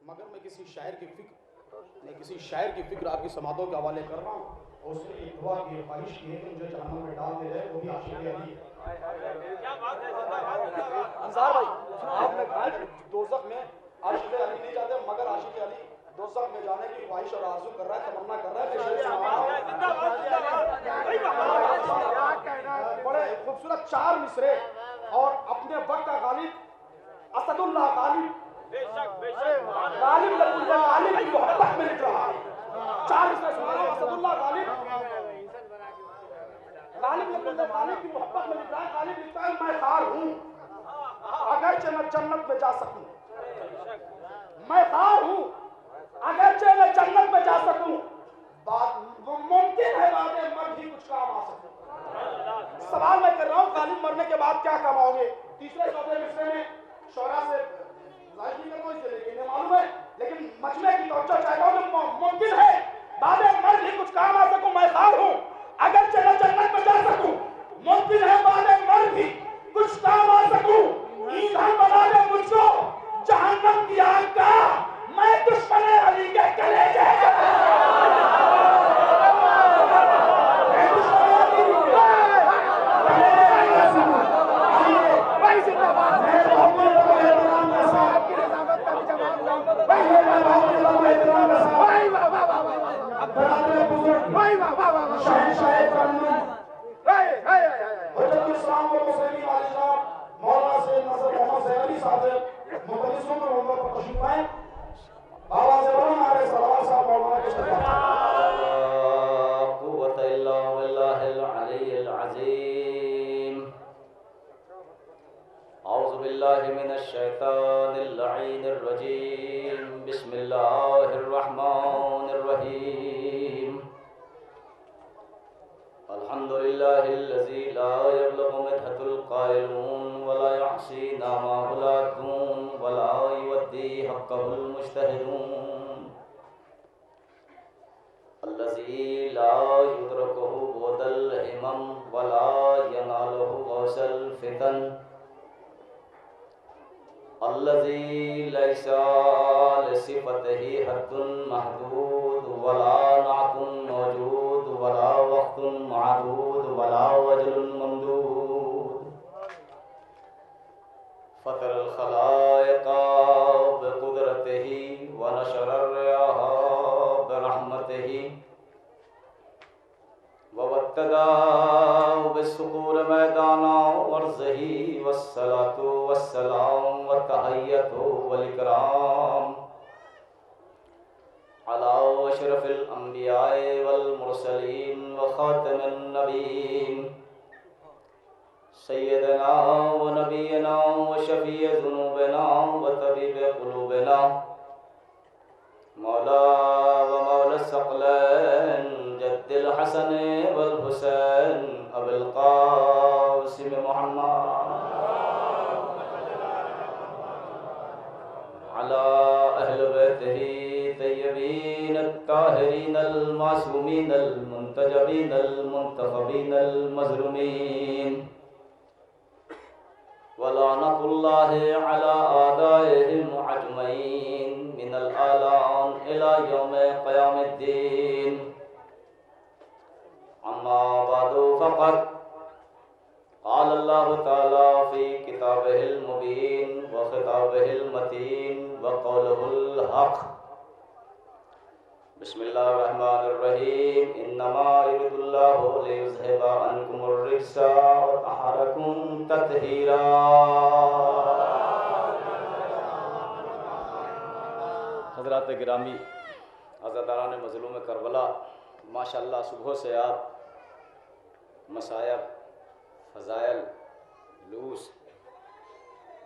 मगर मैं किसी शायर की फिक्र आपकी समातों के हवाले कर रहा हूँ और उसने एक दुआ की ख्वाहिश की है कि मुझे जहन्नम में डाल दे जाए, वो भी आशिक़ अली। अंसार भाई, आपने कहा दोज़ख में आशिक़ अली नहीं जाते, मगर आशिक़ अली दोज़ख में जाने की ख्वाहिश और आरज़ू कर रहा है, तमन्ना कर रहा है। बड़े खूबसूरत 4 मिसरे और अपने वक्त का गालिब असदुल्लाह गालिब गालिब की मोहब्बत में लिख रहा है। 4 मिसरे सुना रहा हूं। असदुल्लाह गालिब की मोहब्बत में लिख रहा है। गालिब लिखता है मैं खार हूं अगरचे मैं जन्नत में जा सकूं, मैं खार हूं अगरचे मैं जन्नत में जा सकूं, मुमकिन है बाद मर भी कुछ काम आ सकूं। सवाल मैं कर रहा हूं गालिब मरने के बाद क्या कमाओगे? तीसरे चौथे मिसरे में शोरा से जाहिर नहीं करना इसलिए, लेकिन मालूम है, लेकिन मजमे की तवज्जो चाहता हूं कि मुमकिन है बाद मर भी कुछ काम आ सकूं, मैं खार हूं अगरचे मैं जन्नत में जा सकूं, मुमकिन है बाद मर भी कुछ काम आ सकूं, ईंधन बना दे मुझको जहन्नम की आग का, मैं दुश्मन अली के कलेजे गिरामी अज़ादारान मज़लूम करबला, माशाअल्लाह सुबह से आप मसायब फ़ज़ाइल लूस,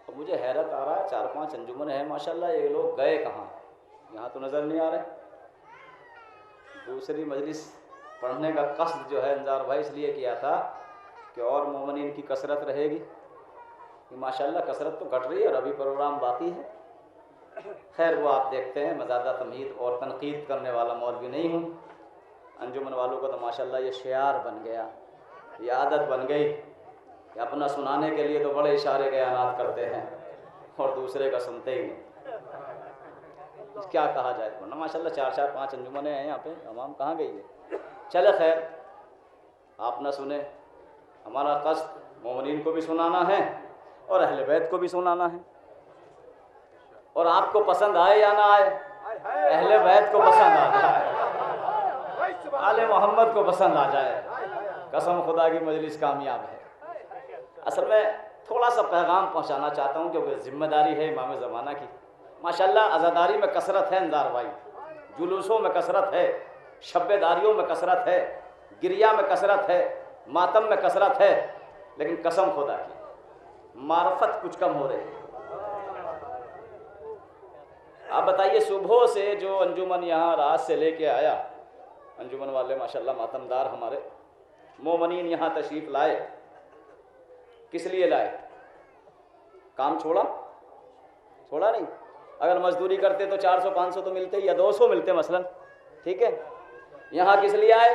अब मुझे हैरत आ रहा है 4-5 अंजुमन है माशाअल्लाह, ये लोग गए कहाँ? यहाँ तो नज़र नहीं आ रहे। दूसरी मजलिस पढ़ने का कस्द जो है अंजार भाई इसलिए किया था कि और मोमिनीन की कसरत रहेगी, कि माशाअल्लाह कसरत तो घट रही है और अभी प्रोग्राम बाकी है। खैर वो आप देखते हैं, मैं ज़्यादा तमहीद और तनकीद करने वाला मौलवी नहीं हूँ। अंजुमन वालों का तो माशाअल्लाह ये शियार बन गया, ये आदत बन गई कि अपना सुनाने के लिए तो बड़े इशारे बयानात करते हैं और दूसरे का सुनते ही नहीं। क्या कहा जाए, वरना माशाल्लाह 4-4-5 अंजुमने हैं यहाँ पे, इमाम कहाँ गई है। चले खैर, आप ना सुने, हमारा कस्द मोमिनीन को भी सुनाना है और अहले बैत को भी सुनाना है। और आपको पसंद आए या ना आए, अहले बैत को पसंद आ जाए, आले मोहम्मद को पसंद आ जाए, कसम खुदा की मजलिस कामयाब है। असल में थोड़ा सा पैगाम पहुंचाना चाहता हूं, क्योंकि जिम्मेदारी है इमाम ज़माना की। माशाल्लाह अज़ादारी में कसरत है अंदार भाई, जुलूसों में कसरत है, शब्बेदारियों में कसरत है, गिरिया में कसरत है, मातम में कसरत है, लेकिन कसम खुदा की मार्फत कुछ कम हो रही है। आप बताइए, सुबह से जो अंजुमन यहाँ रात से लेके आया, अंजुमन वाले माशाल्लाह मातमदार हमारे मोमिनीन यहाँ तशरीफ़ लाए, किस लिए लाए? काम छोड़ा नहीं। अगर मजदूरी करते तो 400-500 तो मिलते या 200 मिलते मसलन, ठीक है। यहाँ किस लिए आए?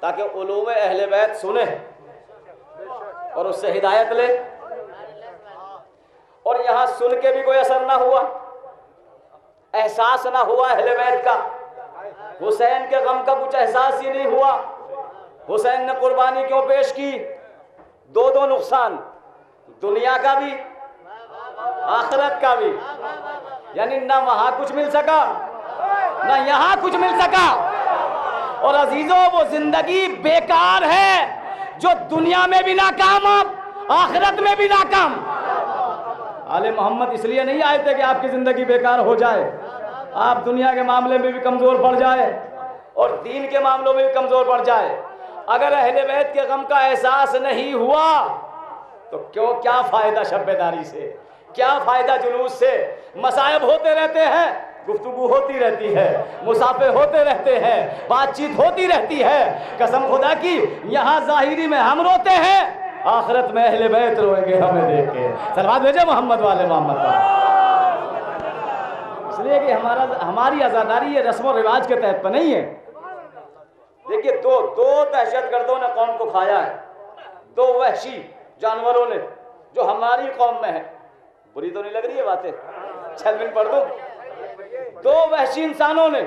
ताकि उलूम अहले बैत सुने और उससे हिदायत ले। और यहाँ सुन के भी कोई असर ना हुआ, एहसास ना हुआ अहले बैत का, हुसैन के गम का कुछ एहसास ही नहीं हुआ। हुसैन ने कुर्बानी क्यों पेश की? दो नुकसान, दुनिया का भी आखिरत का भी, यानी ना वहां कुछ मिल सका ना यहां कुछ मिल सका। और अजीजों, वो जिंदगी बेकार है जो दुनिया में भी नाकाम, आखिरत में भी नाकाम। आले मोहम्मद इसलिए नहीं आए थे कि आपकी जिंदगी बेकार हो जाए, आप दुनिया के मामले में भी कमजोर पड़ जाए और दीन के मामलों में भी कमजोर पड़ जाए। अगर अहले बैत के गम का एहसास नहीं हुआ तो क्या फायदा शब्बेदारी से, क्या फायदा जुलूस से? मसायब होते रहते हैं, गुफ्तगू होती रहती है, मुसाफे होते रहते हैं, बातचीत होती रहती है। कसम खुदा की यहाँ जाहिरी में हम रोते हैं, आखिरत में अहले बैत रोएंगे हमें देख के। सलवात भेजे मोहम्मद वाले मोहम्मद पर। इसलिए कि हमारी आज़ादारी ये रस्म और रिवाज के तहत पर नहीं है। देखिए, दो दहशतगर्दों ने कौम को खाया है, दो वहशी जानवरों ने जो हमारी कौम में है। बुरी तो नहीं लग रही है बातें? चल मिन पढ़ दो। दो वहशी इंसानों ने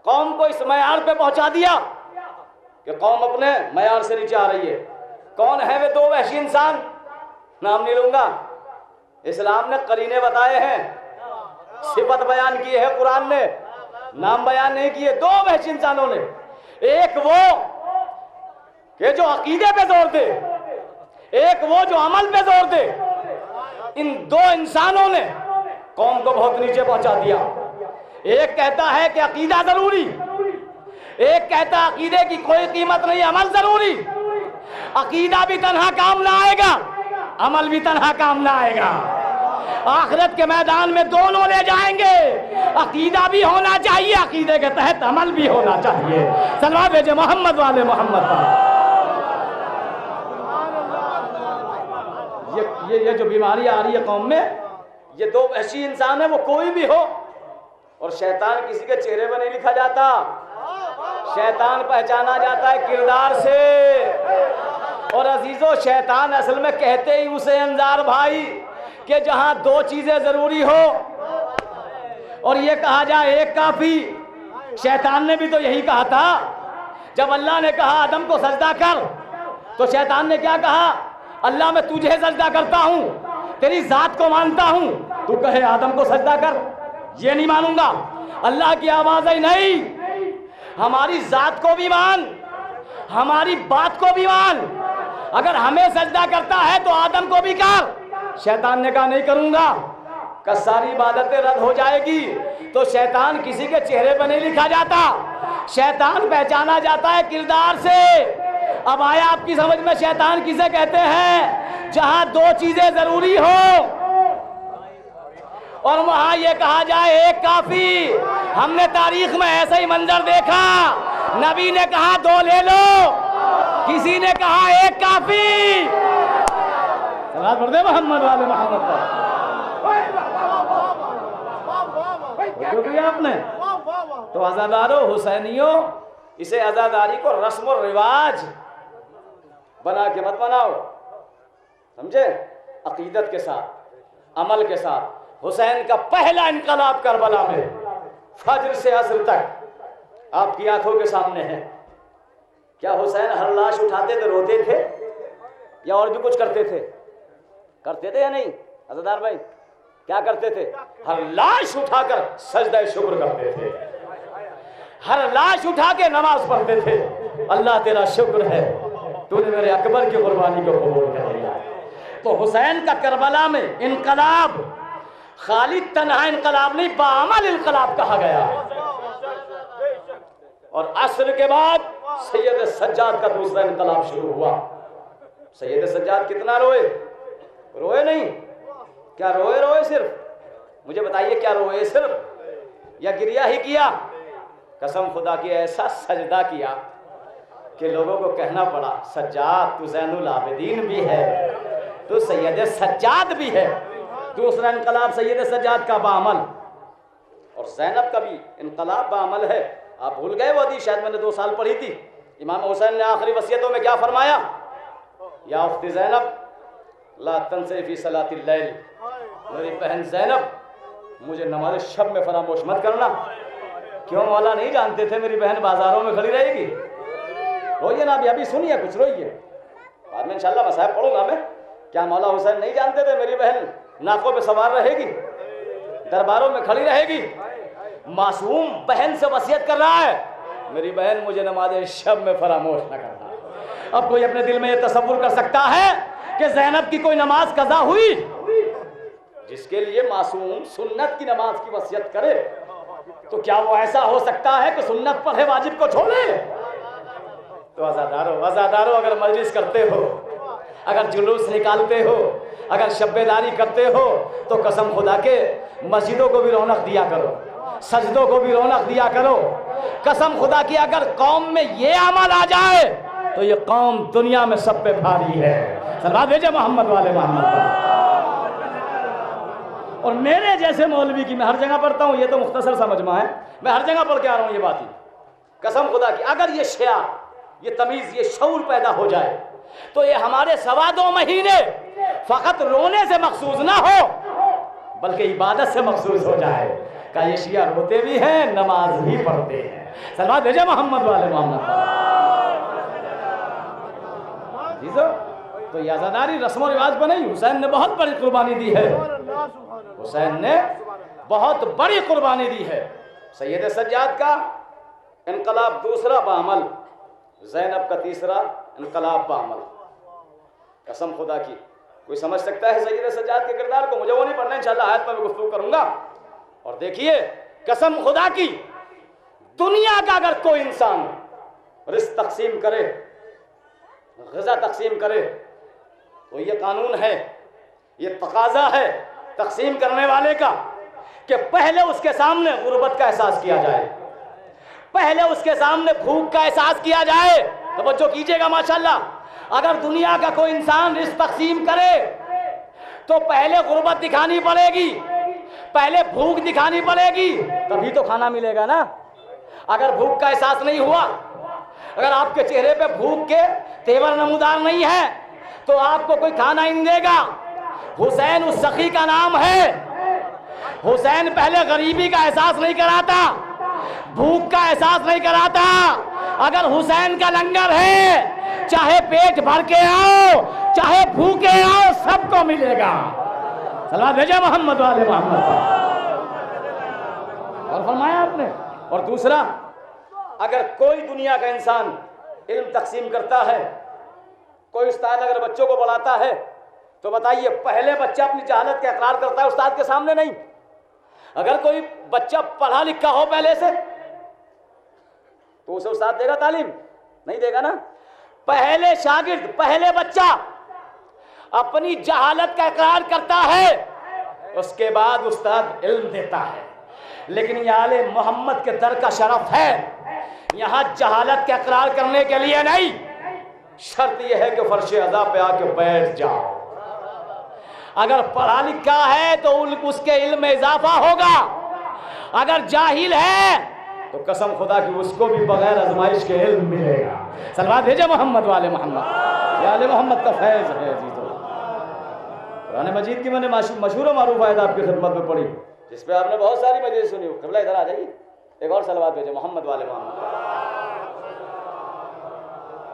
कौम को इस मयार पे पहुंचा दिया कि कौम अपने मयार से नीचे आ रही है। कौन है वे दो वहशी इंसान? नाम नहीं लूंगा, इस्लाम ने करीने बताए हैं, सिफत बयान की है कुरान ने, नाम बयान नहीं किए। दो वहशी इंसानों ने, एक वो कि जो अकीदे पे जोर दे, एक वो जो अमल पे जोर दे। इन दो इंसानों ने कौम को बहुत नीचे पहुंचा दिया। एक कहता है कि अकीदा जरूरी, एक कहता है अकीदे की कोई कीमत नहीं, अमल जरूरी। अकीदा भी तन्हा काम ना आएगा, अमल भी तन्हा काम ना आएगा। आखिरत के मैदान में दोनों ले जाएंगे। अकीदा भी होना चाहिए, अकीदे के तहत अमल भी होना चाहिए। सलवात भेजे मोहम्मद वाले मोहम्मद पर। ये जो बीमारी आ रही है कौम में, ये दो ऐसी इंसान है, वो कोई भी हो। और शैतान किसी के चेहरे पर नहीं लिखा जाता, शैतान पहचाना जाता है किरदार से। और अजीजों, शैतान असल में कहते ही उसे अंजार भाई कि जहां दो चीजें जरूरी हो और ये कहा जाए एक काफी। शैतान ने भी तो यही कहा था जब अल्लाह ने कहा आदम को सजदा कर, तो शैतान ने क्या कहा? अल्लाह मैं तुझे सजदा करता हूं, तेरी जात को मानता हूं, तू कहे आदम को सजदा कर, ये नहीं मानूंगा। अल्लाह की आवाज ही नहीं, हमारी जात को भी मान, हमारी बात को भी मान। अगर हमें सजदा करता है तो आदम को भी कर। शैतान ने कहा नहीं करूंगा, का सारी इबादतें रद्द हो जाएगी। तो शैतान किसी के चेहरे पर नहीं लिखा जाता, शैतान पहचाना जाता है किरदार से। अब आया आपकी समझ में शैतान किसे कहते हैं? जहां दो चीजें जरूरी हो और वहां ये कहा जाए एक काफी। हमने तारीख में ऐसा ही मंजर देखा, नबी ने कहा दो ले लो, किसी ने कहा एक काफी। सलात पढ़ दे मोहम्मद वाले मोहम्मद पर। आपने तो आजादारों हुसैनियों, इसे आजादारी को रस्म और रिवाज बना के मत बनाओ, समझे? अकीदत के साथ, अमल के साथ, हुसैन का पहला इनकलाब करबला में फज्र से असर तक आपकी आंखों के सामने है। क्या हुसैन हर लाश उठाते थे, रोते थे, या और भी कुछ करते थे? करते थे या नहीं अज़ादार भाई? क्या करते थे? हर लाश उठाकर सजदा शुक्र करते थे, हर लाश उठा के नमाज पढ़ते थे। अल्लाह तेरा शुक्र है, तूने मेरे अकबर की कुर्बानी को कबूल कर लिया। तो हुसैन का करबला में इनकलाब खाली तन्हा इनकलाब नहीं, बाअमल इनकलाब कहा गया। और असर के बाद सैयद सज्जाद का दूसरा इनकलाब शुरू हुआ। सैयद सज्जाद कितना रोए? रोए नहीं? क्या रोए? रोए सिर्फ? मुझे बताइए, क्या रोए सिर्फ या गिरिया ही किया? कसम खुदा की ऐसा सजदा किया कि लोगों को कहना पड़ा, सज्जाद तू ज़ैनुल आबिदीन भी है, तू सैयद सज्जाद भी है। दूसरा इनकलाब सैयद सज्जाद का बाअमल, और ज़ैनब का भी इनकलाब बाअमल है। आप भूल गए वो हदीस, शायद मैंने 2 साल पढ़ी थी। इमाम हुसैन ने आखिरी वसीयतों में क्या फरमाया? या उख्ती ज़ैनब ला तंसे फी सलातिल लैल, मेरी बहन ज़ैनब मुझे नमाज शब में फरामोश मत करना। क्यों? मौला नहीं जानते थे मेरी बहन बाजारों में खड़ी रहेगी? रोइए ना, अभी सुनिए, कुछ रोइए, बाद में इंशाल्लाह मसाइब पढ़ूंगा मैं। क्या मौला हुसैन नहीं जानते थे मेरी बहन नाकों पे सवार रहेगी, दरबारों में खड़ी रहेगी? मासूम बहन से वसीयत कर रहा है, मेरी बहन मुझे नमाज शब में फरामोश न करना। अब कोई अपने दिल में ये तसव्वुर कर सकता है कि ज़ैनब की कोई नमाज कज़ा हुई? जिसके लिए मासूम सुन्नत की नमाज की वसीयत करे, तो क्या वो ऐसा हो सकता है कि सुन्नत पढ़े वाजिब को छोड़े? तो आज़ादारों, अगर मजलिस करते हो, अगर जुलूस निकालते हो, अगर शब्बेदारी करते हो, तो कसम खुदा के मस्जिदों को भी रौनक दिया करो, सजदों को भी रौनक दिया करो। कसम खुदा की अगर कौम में ये अमल आ जाए तो ये कौम दुनिया में सब पे भारी है। सलावत भेजे मोहम्मद वाले मोहम्मद पर। और मेरे जैसे मौलवी की मैं हर जगह पढ़ता हूँ, ये तो मुख्तसर सा मजमा है, मैं हर जगह पढ़ के आ रहा हूँ ये बात ही। कसम खुदा की अगर ये शिया, ये तमीज़, ये शऊर पैदा हो जाए तो ये हमारे 2.25 महीने फ़कत रोने से मखसूस ना हो, बल्कि इबादत से मखसूस हो जाए। का ये शिया रोते भी हैं, नमाज भी पढ़ते हैं। सलवात भेजे मोहम्मद वाले मोहम्मद। तो ये आज़ादारी रस्म और रिवाज पर नहीं, हुसैन ने बहुत बड़ी कुर्बानी दी है। हुसैन ने बहुत बड़ी कुर्बानी दी है। सैयद सज्जाद का इनकलाब दूसरा बाअमल, ज़ैनब का तीसरा इनकलाब बाअमल। कसम खुदा की कोई समझ सकता है सैयद सज्जाद के किरदार को? मुझे वो नहीं पढ़ना, इंशाल्लाह आयत पर मैं गुफ्तगू करूंगा। और देखिए, कसम खुदा की दुनिया का अगर कोई इंसान रिज़्क़ तकसीम करे, ग़िज़ा तकसीम करे, तो ये कानून है, ये तकाज़ा है तकसीम करने वाले का कि पहले उसके सामने गुर्बत का एहसास किया जाए, पहले उसके सामने भूख का एहसास किया जाए। तो बच्चों कीजिएगा माशाल्लाह, अगर दुनिया का कोई इंसान रिज़्क़ तकसीम करे तो पहले गुर्बत दिखानी पड़ेगी, पहले भूख दिखानी पड़ेगी, तभी तो खाना मिलेगा ना। अगर भूख का एहसास नहीं हुआ, अगर आपके चेहरे पे भूख के तेवर नमूदार नहीं है, तो आपको कोई खाना ही नहीं देगा। हुसैन उस सखी का नाम है। हुसैन पहले गरीबी का एहसास नहीं कराता, भूख का एहसास नहीं कराता। अगर हुसैन का लंगर है, चाहे पेट भर के आओ, चाहे भूखे आओ, सबको मिलेगा। सलाम भेजा मोहम्मद वाले मोहम्मद और फरमाया आपने। और दूसरा, अगर कोई दुनिया का इंसान इल्म तकसीम करता है, कोई उस्ताद अगर बच्चों को पढ़ाता है, तो बताइए पहले बच्चा अपनी जहालत का इकरार करता है उस्ताद के सामने? नहीं। अगर कोई बच्चा पढ़ा लिखा हो पहले से, तो उसे उस्ताद देगा तालीम? नहीं देगा ना। पहले शागिर्द, पहले बच्चा अपनी जहालत का इकरार करता है, उसके बाद उस्ताद इल्म देता है। लेकिन ये आले मोहम्मद के दर का शरफ है, यहाँ जहालत का इकरार करने के लिए नहीं, शर्त यह है कि फर्श अज़ा पे आके बैठ जाओ। अगर पढ़ा लिखा है तो उसके इल्म में इजाफा होगा, अगर जाहिल है तो कसम खुदा की उसको भी बगैर आजमाइश के इल्म मिलेगा। सलवात भेजे मोहम्मद वाले मोहम्मद, ये आले मोहम्मद का फैज़ है। कुरान मजीद की मैंने मशहूर मारूफ आयत आपकी खिदमत में पढ़ी, जिस पे आपने बहुत सारी मजलिस सुनी हो। क़िबला इधर आ जाइए, एक और सलावत भेजे मोहम्मद वाले मोहम्मद,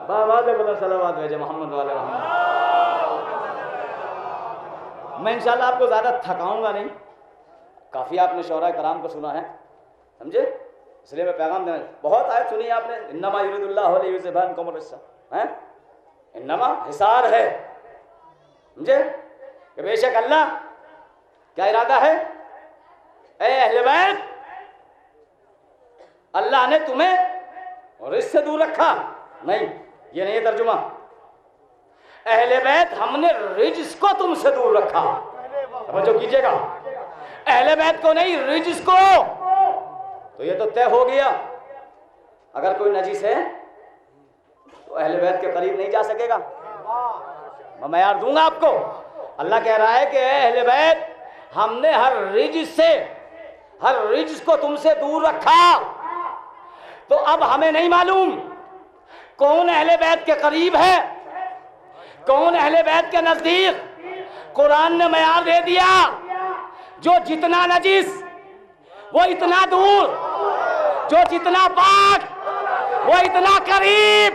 बाबा सलावत भेजे मोहम्मद वाले मोहम्मद। मैं इंशाल्लाह आपको ज़्यादा थकाऊंगा नहीं, काफ़ी आपने शौरा कराम को सुना है, समझे, इसलिए मैं पैगाम देना। बहुत आयत सुनी आपने, इन्नमा युरिदुल्लाहु लियुज़हिबअनकुम अर्रिज्सा, हैं, इन्नमा हिसार है, समझे, कि बेशक अल्लाह क्या इरादा है, ए अहले बैत, अल्लाह ने तुम्हें रिज़्क़ से दूर रखा। नहीं, ये नहीं है तर्जुमा। अहले बैत, हमने रिज़्क़ को तुमसे दूर रखा। समझो कीजिएगा, अहले बैत को नहीं, रिज़्क़ को। तो ये तो तय हो गया, अगर कोई नजीस है तो अहले बैत के करीब नहीं जा सकेगा। मैं यार दूंगा आपको। अल्लाह कह रहा है कि अहले बैत, हमने हर रिज़्क़ को तुमसे दूर रखा। तो अब हमें नहीं मालूम कौन अहले बैत के करीब है, कौन अहले बैत के नजदीक। कुरान ने मयार दे दिया, जो जितना नजीस वो इतना दूर, जो जितना पाक वो इतना करीब।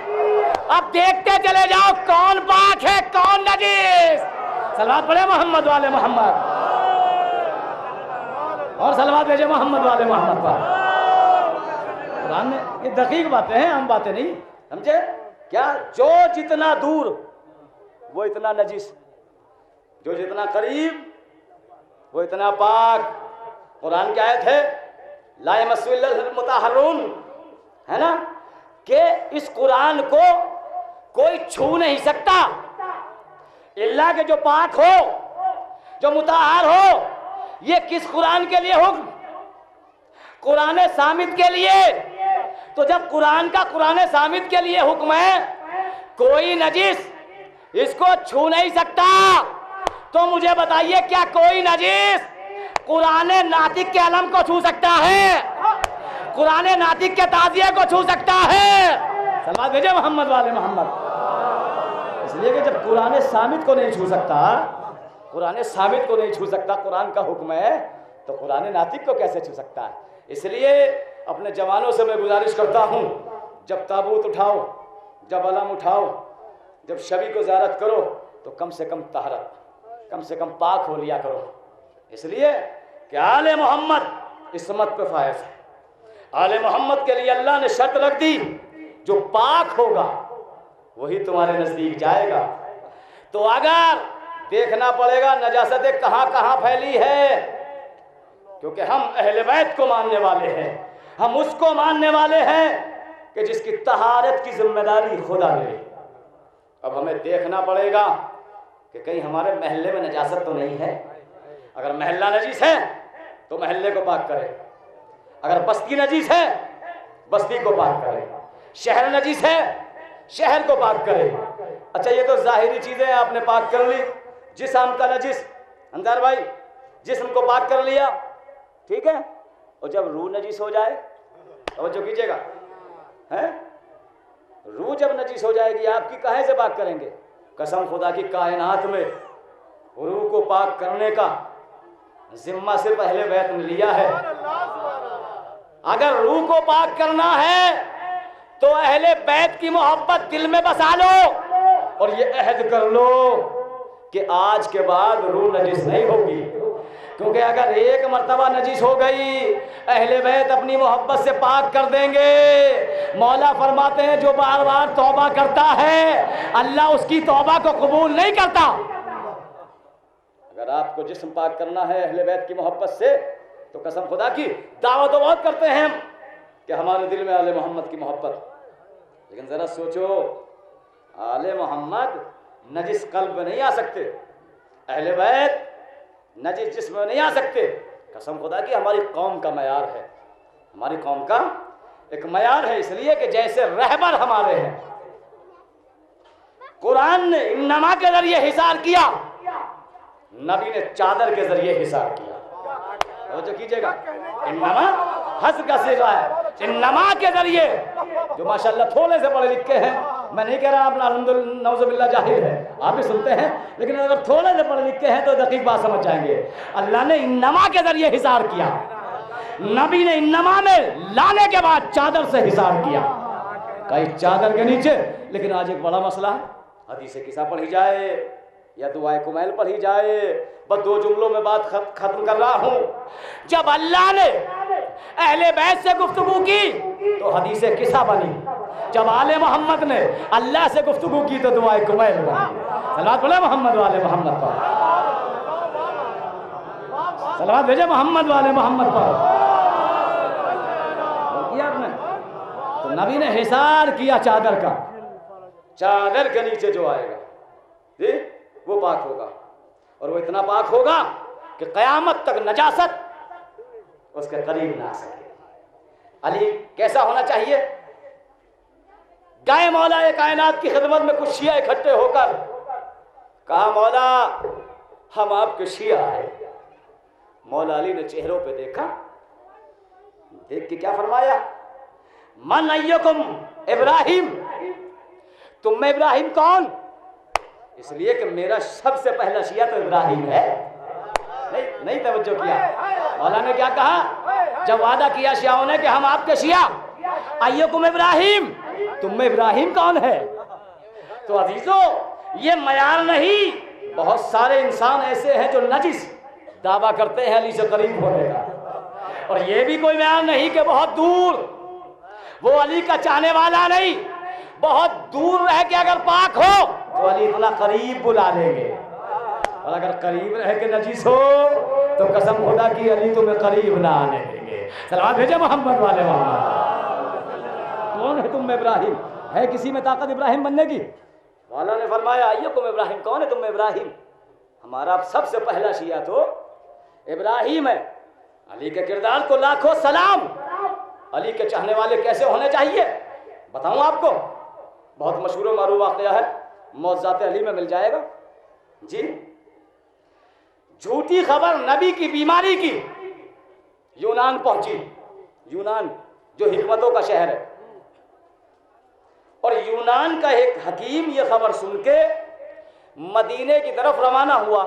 अब देखते चले जाओ कौन पाक है कौन नजीस। सलवात पढ़े मोहम्मद वाले मोहम्मद, और सलवात भेजे मोहम्मद वाले मोहम्मद पर। कुरान ने ये दकीक बातें हैं, आम बातें नहीं, समझे क्या। जो जितना दूर वो इतना नजीस, जो जितना करीब वो इतना पाक। कुरान की आयत है, ला यमस्सुहु इल्लल मुतahharun, है ना, कि इस कुरान को कोई छू नहीं सकता इल्ला के जो पाक हो, जो मुतahhar हो। ये किस कुरान के लिए हुक्म? कुरान सामित के लिए। तो जब कुरान का कुरान सामित के लिए हुक्म है, कोई नजीस इसको छू नहीं सकता, तो मुझे बताइए क्या कोई नजीस कुरान नातिक के अलम को छू सकता है? कुरान नातिक के ताजिए को छू सकता है? सलवात भेजे मोहम्मद वाले मोहम्मद। इसलिए कि जब कुरान सामित को नहीं छू सकता, कुरान सामित को नहीं छू सकता, कुरान का हुक्म है, तो कुरान नातिक को कैसे छू सकता है? इसलिए अपने जवानों से मैं गुजारिश करता हूँ, जब ताबूत उठाओ, जब अलम उठाओ, जब शबी को ज़ियारत करो, तो कम से कम तहरत, कम से कम पाक हो लिया करो। इसलिए कि आले मोहम्मद इस्मत पे फायज है। आले मोहम्मद के लिए अल्लाह ने शर्त रख दी, जो पाक होगा वही तुम्हारे नज़दीक जाएगा। तो अगर देखना पड़ेगा नजासतें कहाँ कहाँ फैली है, क्योंकि हम अहले बैत को मानने वाले हैं, हम उसको मानने वाले हैं कि जिसकी तहारत की जिम्मेदारी खुदा ले। अब हमें देखना पड़ेगा कि कहीं हमारे महल्ले में नजासत तो नहीं है। अगर महल्ला नजीस है तो महल्ले को पाक करे, अगर बस्ती नजीस है बस्ती को पाक करे, शहर नजीस है शहर को पाक करे। अच्छा, ये तो जाहिरी चीजें आपने पाक कर ली। जिस्म का नजीस, अंदर भाई, जिस्म को पाक कर लिया, ठीक है। और जब रूह नजीस हो जाए, तवज्जो कीजिएगा, हैं, रूह जब नजीस हो जाएगी आपकी, काहे से पाक करेंगे? कसम खुदा की, कायनात में रूह को पाक करने का जिम्मा सिर्फ अहले बैत ने लिया है। अगर रूह को पाक करना है तो अहले बैत की मोहब्बत दिल में बसा लो, और ये अहद कर लो कि आज के बाद रूह नजीस नहीं होगी। क्योंकि अगर एक मर्तबा नजीस हो गई, अहले बैत अपनी मोहब्बत से पाक कर देंगे। मौला फरमाते हैं, जो बार बार तौबा करता है अल्लाह उसकी तौबा को कबूल नहीं करता। अगर आपको जिस्म पाक करना है अहले बैत की मोहब्बत से, तो कसम खुदा की दावत तो बहुत करते हैं हम कि हमारे दिल में आले मोहम्मद की मोहब्बत। लेकिन ज़रा सोचो, आले मोहम्मद नजिस कल्ब में नहीं आ सकते, अहले बैत नजिस जिस्म में नहीं आ सकते। कसम खुदा की हमारी कौम का मयार है, हमारी कौम का एक मयार है। इसलिए कि जैसे रहबर हमारे हैं, कुरान ने इन्नमा के जरिए हिसार किया, नबी ने चादर के जरिए हिसार किया। जो कीजिएगा, इन्नमा हस का सिगा है, इन्नमा के जरिए, जो माशाल्लाह थोड़े से पढ़े लिखे हैं, मैं नहीं कह रहा अपना अल्हम्दुलिल्लाह नौज़ुबिल्लाह जाहिल है, आप भी सुनते हैं, लेकिन अगर थोड़े से पढ़ लिख के हैं तो दकीक बात समझ जाएंगे। अल्लाह ने इन्नमा के जरिए हिसार किया, नबी ने इन्नमा में लाने के बाद चादर से हिसार किया, कई चादर के नीचे। लेकिन आज एक बड़ा मसला है, हदीस किसा पढ़ी जाए या दुआए कुमैल पढ़ी जाए। बस 2 जुमलों में बात खत्म कर रहा हूं। जब अल्लाह ने अहले बैत से गुफ्तगू की तो हदीस किसा बनी, जब आले मोहम्मद ने अल्लाह से गुफ्तगू की तो दुआए कुमैल बनी। सलावत बोले मोहम्मद वाले मोहम्मद पर, सलावत भेजे मोहम्मद वाले मोहम्मद पर। किया आपने तो नबी ने हिसार किया चादर का, चादर के नीचे जो आएगा वो पाक होगा, और वो इतना पाक होगा कि कयामत तक नजासत उसके करीब ना आ सके। अली कैसा होना चाहिए? गए मौला कायनात की खिदमत में कुछ शिया इकट्ठे होकर कहा, मौला हम आपके शिया है। मौला अली ने चेहरों पे देखा, देख के क्या फरमाया, मन अय्युकुम इब्राहिम, तुम में इब्राहिम कौन? इसलिए कि मेरा सबसे पहला शिया तो इब्राहिम है। नहीं तवज्जो किया। मौला ने क्या कहा, जब वादा किया शियाओं ने कि हम आपके शिया, अय्युकुम इब्राहिम, तुम में इब्राहिम कौन है? तो अजीजों, ये मयार नहीं, बहुत सारे इंसान ऐसे हैं जो नजिस दावा करते हैं अली से करीब होने का, और ये भी कोई मयार नहीं कि बहुत दूर, वो अली का चाहने वाला नहीं, बहुत दूर रह के अगर पाक हो तो अली इतना करीब बुला लेंगे, और अगर करीब रह के नजीस हो तो कसम खुदा की अली तुम्हें करीब ना आने देंगे। सलावत भेजे मोहम्मद वाले मोहम्मद। कौन है तुम में इब्राहिम? है किसी में ताकत इब्राहिम बनने की? वाला ने फरमाया, अय्युकुम इब्राहिम, कौन है तुम में इब्राहिम? हमारा सबसे पहला शिया तो इब्राहिम है। अली के किरदार को लाखों सलाम। अली के चाहने वाले कैसे होने चाहिए बताऊं आपको, बहुत मशहूर मारूफ वाक़या है, मौज़ात अली में मिल जाएगा जी। झूठी खबर नबी की बीमारी की यूनान पहुंची, यूनान जो हिकमतों का शहर है, और यूनान का एक हकीम ये खबर सुन के मदीने की तरफ रवाना हुआ।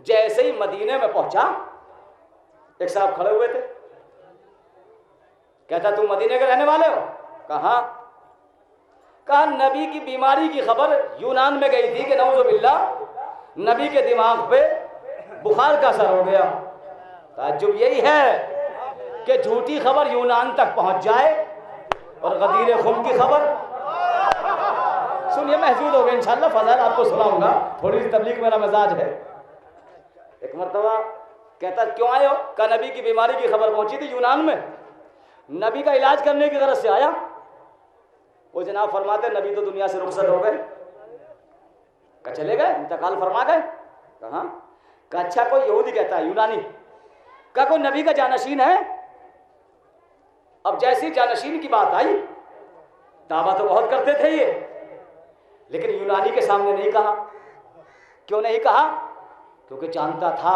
जैसे ही मदीने में पहुंचा, एक साहब खड़े हुए थे, कहता तुम मदीने के रहने वाले हो? कहा नबी की बीमारी की खबर यूनान में गई थी कि नऊज़ुबिल्लाह नबी के दिमाग पे बुखार का असर हो गया। ताज्जुब यही है कि झूठी खबर यूनान तक पहुंच जाए और गदीर खुम की खबर। सुनिए, महसूद हो गए इंशाअल्लाह, फज़ल आपको सुनाऊंगा, थोड़ी सी तबलीग मेरा मिजाज है। एक मरतबा कहता क्यों आए हो? का नबी की बीमारी की खबर पहुंची थी यूनान में, नबी का इलाज करने की गरज से आया। वो जनाब फरमाते नबी तो दुनिया से रुखसत हो गए, का चले गए, इंतकाल फरमा गए। कहा का अच्छा कोई यहूदी कहता है, यूनानी का कोई नबी का जानशीन है? अब जैसी जानशीन की बात आई, दावा तो बहुत करते थे ये, लेकिन यूनानी के सामने नहीं कहा। क्यों नहीं कहा? क्योंकि जानता था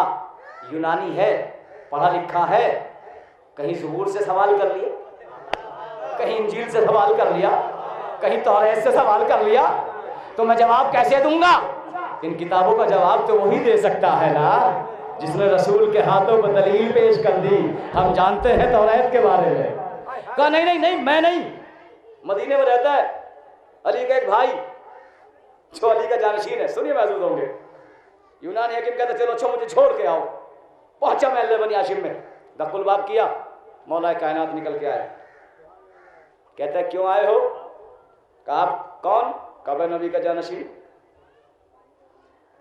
यूनानी है, पढ़ा लिखा है, कहीं ज़बूर से सवाल कर लिया, कहीं इंजील से सवाल कर लिया, कहीं तौरात से सवाल कर लिया, तो मैं जवाब कैसे दूंगा? इन किताबों का जवाब तो वही दे सकता है ना जिसने रसूल के हाथों पर दलील पेश कर दी। हम जानते हैं तौरात के बारे में। कहा नहीं मैं नहीं, मदीने में रहता है अली का एक भाई जो अली का जानशीन है। सुनिए महसूस होंगे, यूनानी हकीम कहते चलो अच्छा मुझे छोड़ के आओ। पहुंचा महल बनी हाशिम में, दखुल बाब किया, मौला कायनात निकल के आए। कहता है क्यों आए हो? कहा आप कौन? कब नबी का जानशीन।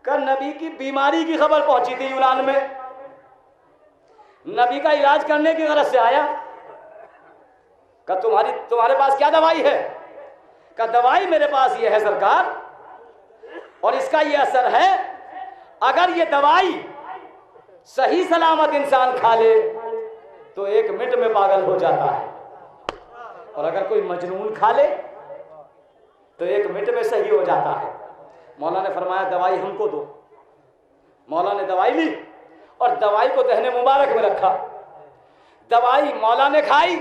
का नबी की बीमारी की खबर पहुंची थी यूनान में, नबी का इलाज करने की गरज से आया। का तुम्हारे पास क्या दवाई है? का दवाई मेरे पास ये है सरकार, और इसका ये असर है, अगर ये दवाई सही सलामत इंसान खा ले तो 1 मिनट में पागल हो जाता है, और अगर कोई मजनून खा ले तो 1 मिनट में सही हो जाता है। मौला ने फरमाया दवाई हमको दो। मौला ने दवाई ली और दवाई को दहने मुबारक में रखा। दवाई मौला ने खाई,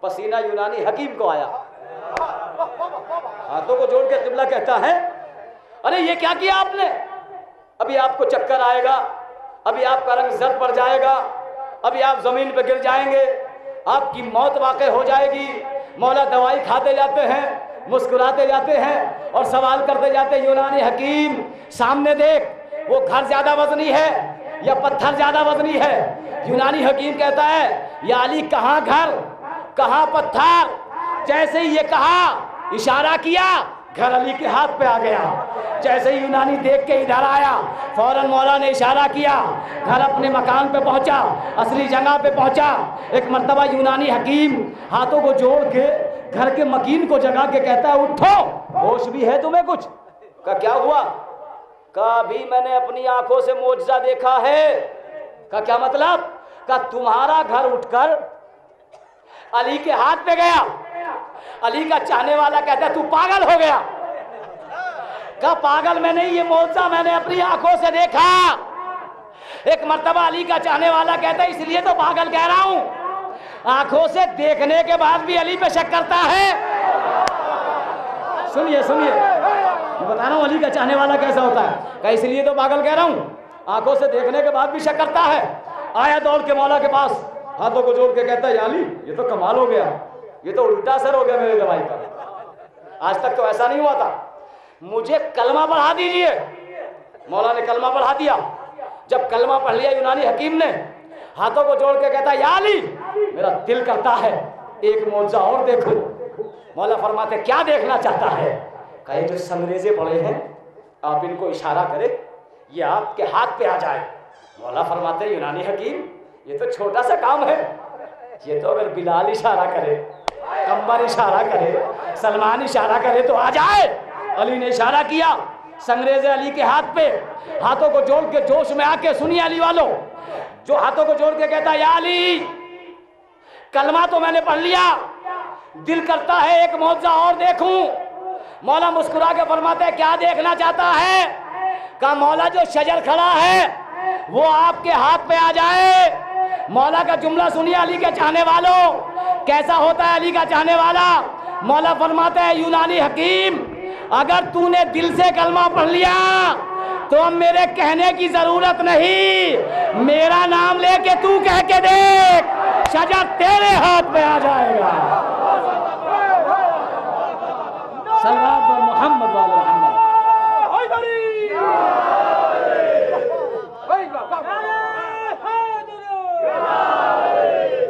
पसीना यूनानी हकीम को आया। हाथों को जोड़ के किबला कहता है अरे ये क्या किया आपने, अभी आपको चक्कर आएगा, अभी आपका रंग जर्द पड़ जाएगा, अभी आप जमीन पर गिर जाएंगे, आपकी मौत वाक़ई हो जाएगी। मौला दवाई खाते जाते हैं, मुस्कुराते जाते हैं और सवाल करते जाते हैं, यूनानी हकीम सामने देख, वो घर ज्यादा वजनी है या पत्थर ज्यादा वजनी है। यूनानी हकीम कहता है, या अली कहाँ घर कहाँ पत्थर। जैसे ही ये कहा, इशारा किया, घर अली के हाथ पे आ गया। जैसे ही यूनानी देख के इधर आया, फौरन मौला ने इशारा किया, घर अपने मकान पे पहुंचा, असली जगह पे पहुंचा। एक मर्तबा यूनानी हकीम हाथों को जोड़ के घर के मकीन को जगा के कहता है, उठो, होश भी है तुम्हें कुछ? का क्या हुआ? का भी मैंने अपनी आंखों से मोजज़ा देखा है। का क्या मतलब? का तुम्हारा घर उठकर अली के हाथ पे गया। अली का चाहने वाला कहता है, तू पागल हो गया। का पागल मैं नहीं, ये मोजज़ा मैंने अपनी आंखों से देखा। एक मर्तबा अली का चाहने वाला कहता है, इसलिए तो पागल कह रहा हूं, आंखों से देखने के बाद भी अली पे शक करता है। सुनिए सुनिए, मैं बता रहा हूं अली का चाहने वाला कैसा होता है। का इसलिए तो पागल कह रहा हूं, आंखों से देखने के बाद भी शक करता है। आया दौड़ के मौला के पास, हाथों को जोड़ के कहता है, या अली ये तो कमाल हो गया, ये तो उल्टा असर हो गया मेरे दवाई का, आज तक तो ऐसा नहीं हुआ था, मुझे कलमा पढ़ा दीजिए। मौला ने कलमा पढ़ा दिया। जब कलमा पढ़ लिया यूनानी हकीम ने, हाथों को जोड़ के कहता है, या अली मेरा दिल करता है एक मौजज़ा और देखूं। मौला फरमाते, क्या देखना चाहता है? कहे जो संगरेजे पड़े हैं, आप इनको इशारा करें, ये आपके हाथ पे आ जाए। मौला फरमाते, यूनानी हकीम ये तो छोटा सा काम है, ये तो अगर बिलाल इशारा करे, कंबर इशारा करे, सलमान इशारा करे तो आ जाए। अली ने इशारा किया, संगरेजे अली के हाथ पे, हाथों को जोड़ के जोश में आके, सुनिए अली वालों, जो हाथों को जोड़ के कहता है, या अली कलमा तो मैंने पढ़ लिया, दिल करता है एक मौजज़ा और देखूं। मौला मुस्कुरा के फरमाते हैं, क्या देखना चाहता है? कहा मौला जो शजर खड़ा है वो आपके हाथ पे आ जाए। मौला का जुमला सुनिए अली के चाहने वालों, कैसा होता है अली का चाहने वाला। मौला फरमाते हैं, यूनानी हकीम अगर तूने दिल से कलमा पढ़ लिया तो अब मेरे कहने की जरूरत नहीं, मेरा नाम लेके तू कह के देख, शजर तेरे हाथ पे आ जाएगा। सल्लल्लाहु अलैहि मोहम्मद वाले मोहम्मद।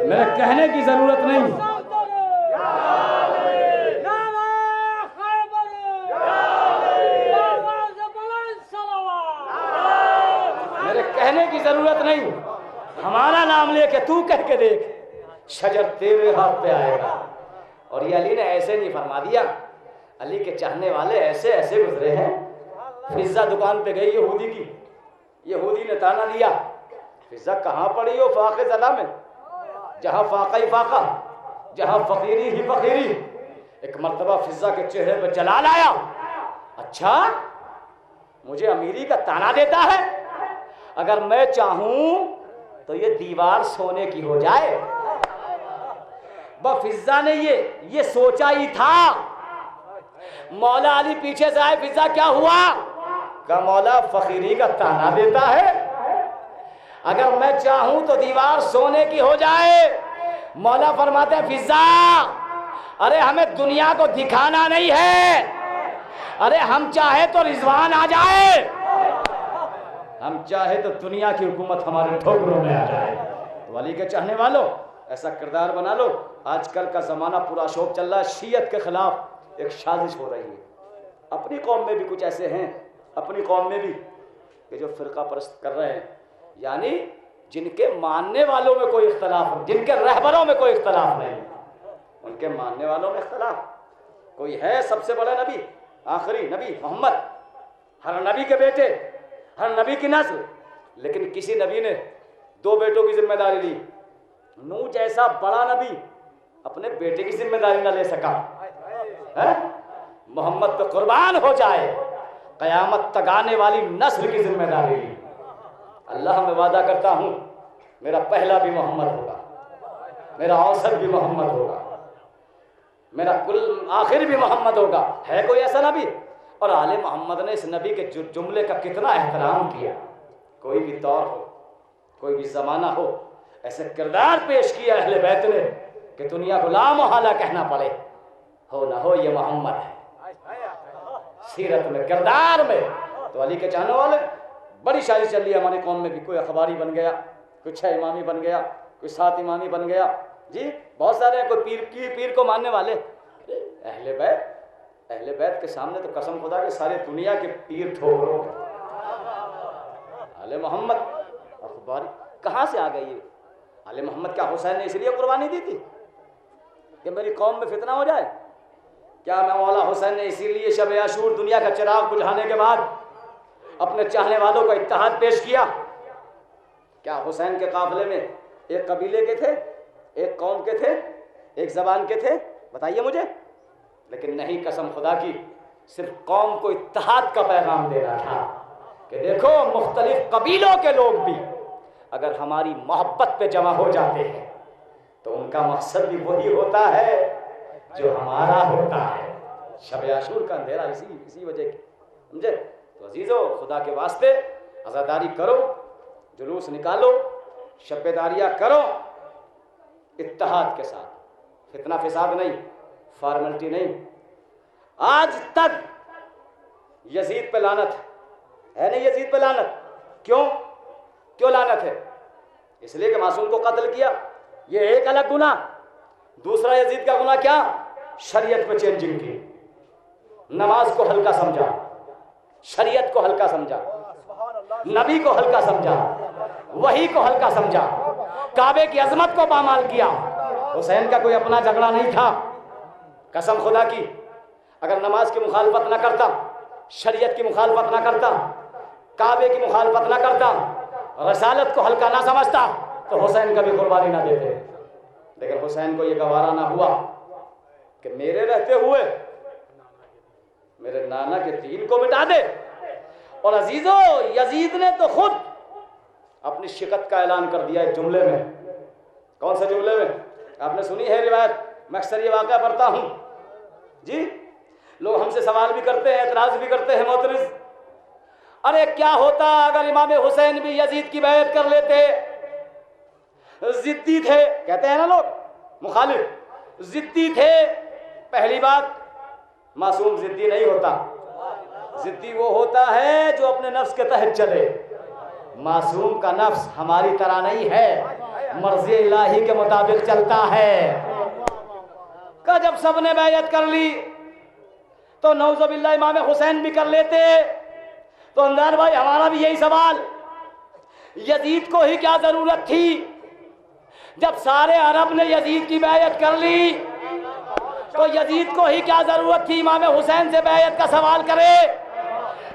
मेरे कहने की जरूरत नहीं, मेरे कहने की जरूरत नहीं, हमारा नाम लेके तू कह के देख, शजर तेरे हाथ पे आएगा। और ये अली ने ऐसे नहीं फरमा दिया, अली के चाहने वाले ऐसे ऐसे गुजरे हैं। फिजा दुकान पे गई यहूदी की, यहूदी ने ताना दिया, फिजा कहाँ पड़ी हो फाक़े ज़ला में, जहाँ फाक़ा ही फाक़ा, जहाँ फ़कीरी ही फ़कीरी। एक मर्तबा फिजा के चेहरे पर जलाल आया, अच्छा मुझे अमीरी का ताना देता है, अगर मैं चाहूं तो ये दीवार सोने की हो जाए। फिजा ने ये सोचा ही था। मौला अली पीछे से आए, फिजा क्या हुआ? का मौला फकीरी का ताना देता है, अगर मैं चाहूं तो दीवार सोने की हो जाए। मौला फरमाते हैं, फिजा अरे हमें दुनिया को दिखाना नहीं है, अरे हम चाहे तो रिजवान आ जाए, हम चाहे तो दुनिया की हुकूमत हमारे ठोकरों में आ जाए। तो अली के चाहने वालों ऐसा किरदार बना लो। आजकल का ज़माना पूरा शौक चल रहा है, शीयत के खिलाफ एक साजिश हो रही है। अपनी कौम में भी कुछ ऐसे हैं, अपनी कौम में भी, कि जो फ़िरका परस्त कर रहे हैं, यानी जिनके मानने वालों में कोई इख्तलाफ, जिनके रहबरों में कोई इख्तलाफ नहीं, उनके मानने वालों में इख्तलाफ। कोई है सबसे बड़ा नबी, आखिरी नबी मोहम्मद, हर नबी के बेटे, हर नबी की नस्ल, लेकिन किसी नबी ने 2 बेटों की जिम्मेदारी ली। नूह जैसा बड़ा नबी अपने बेटे की जिम्मेदारी न ले सका है। मोहम्मद पे कुर्बान हो जाए, कयामत तक आने वाली नस्ल की जिम्मेदारी ली। अल्लाह मैं वादा करता हूँ, मेरा पहला भी मोहम्मद होगा, मेरा औसत भी मोहम्मद होगा, मेरा कुल आखिर भी मोहम्मद होगा। है कोई ऐसा नबी? और आले मोहम्मद ने इस नबी के जुमले का कितना एहतराम किया। कोई भी दौर हो, कोई भी ज़माना हो, ऐसे किरदार पेश किया अहले बैत ने कि दुनिया को लामोहला कहना पड़े हो ना हो ये मोहम्मद है। सीरत में, किरदार में तो अली के चाहने वाले बड़ी शायरी चल रही है हमारी कौम में भी। कोई अखबारी बन गया, कोई 6 इमामी बन गया, कोई 7 इमामी बन गया जी, बहुत सारे हैं। कोई पीर को मानने वाले। अहले बैत के सामने तो कसम खुदा के सारे दुनिया के पीर ठोकरो हैं। आले मोहम्मद अखबारी कहाँ से आ गई ये? आले मोहम्मद क्या हुसैन ने इसलिए कुर्बानी दी थी कि मेरी कौम में फितना हो जाए? क्या मैं मौला हुसैन ने इसीलिए शब आशूर दुनिया का चिराग बुझाने के बाद अपने चाहने वालों का इत्तेहाद पेश किया? क्या हुसैन के काफिले में एक कबीले के थे, एक कौम के थे, एक जबान के थे? बताइए मुझे। लेकिन नहीं, कसम खुदा की सिर्फ कौम को इत्तेहाद का पैगाम देना था कि देखो मुख्तलिफ कबीलों के लोग भी अगर हमारी मोहब्बत पे जमा हो जाते हैं तो उनका मकसद भी वही होता है जो हमारा होता है। शब आशूर का अंधेरा इसी वजह की, समझे? तो अजीज़ों, खुदा के वास्ते आज़ादारी करो, जुलूस निकालो, शब्बेदारियाँ करो इत्तेहाद के साथ, फितना फिसाद नहीं, फॉर्मेलिटी नहीं। आज तक यजीद पे लानत है नहीं? यजीद पे लानत क्यों लानत है? इसलिए कि मासूम को कत्ल किया, ये एक अलग गुनाह। दूसरा यजीद का गुनाह क्या? शरीयत में चेंजिंग की, नमाज को हल्का समझा, शरीयत को हल्का समझा, नबी को हल्का समझा, वही को हल्का समझा, काबे की अजमत को पामाल किया। हुसैन का कोई अपना झगड़ा नहीं था। कसम खुदा की, अगर नमाज की मुखालफत ना करता, शरीयत की मुखालफत ना करता, काबे की मुखालफत ना करता, रसालत को हल्का ना समझता तो हुसैन कभी कुर्बानी ना देते। लेकिन हुसैन को यह गवारा ना हुआ कि मेरे रहते हुए मेरे नाना के दीन को मिटा दे। और अजीजों, यजीद ने तो खुद अपनी शिकत का ऐलान कर दिया एक जुमले में। कौन से जुमले में? आपने सुनी है रिवायत, मैं अक्सर ये वाक़या पढ़ता हूँ जी। लोग हमसे सवाल भी करते हैं, एतराज़ भी करते हैं, मोतरिज़, अरे क्या होता अगर इमाम हुसैन भी यजीद की बैत कर लेते? जिद्दी थे, कहते हैं ना लोग, मुखालिफ जिद्दी थे। पहली बात, मासूम जिद्दी नहीं होता। जिद्दी वो होता है जो अपने नफ्स के तहत चले। मासूम का नफ्स हमारी तरह नहीं है, मर्ज़ी इलाही के मुताबिक चलता है। का जब सबने बैयत कर ली तो नौज़ुबिल्लाह इमाम हुसैन भी कर लेते। तो अंदाज भाई, हमारा भी यही सवाल, यजीद को ही क्या जरूरत थी? जब सारे अरब ने यजीद की बैयत कर ली तो यजीद को ही क्या जरूरत थी इमाम हुसैन से बैयत का सवाल करे?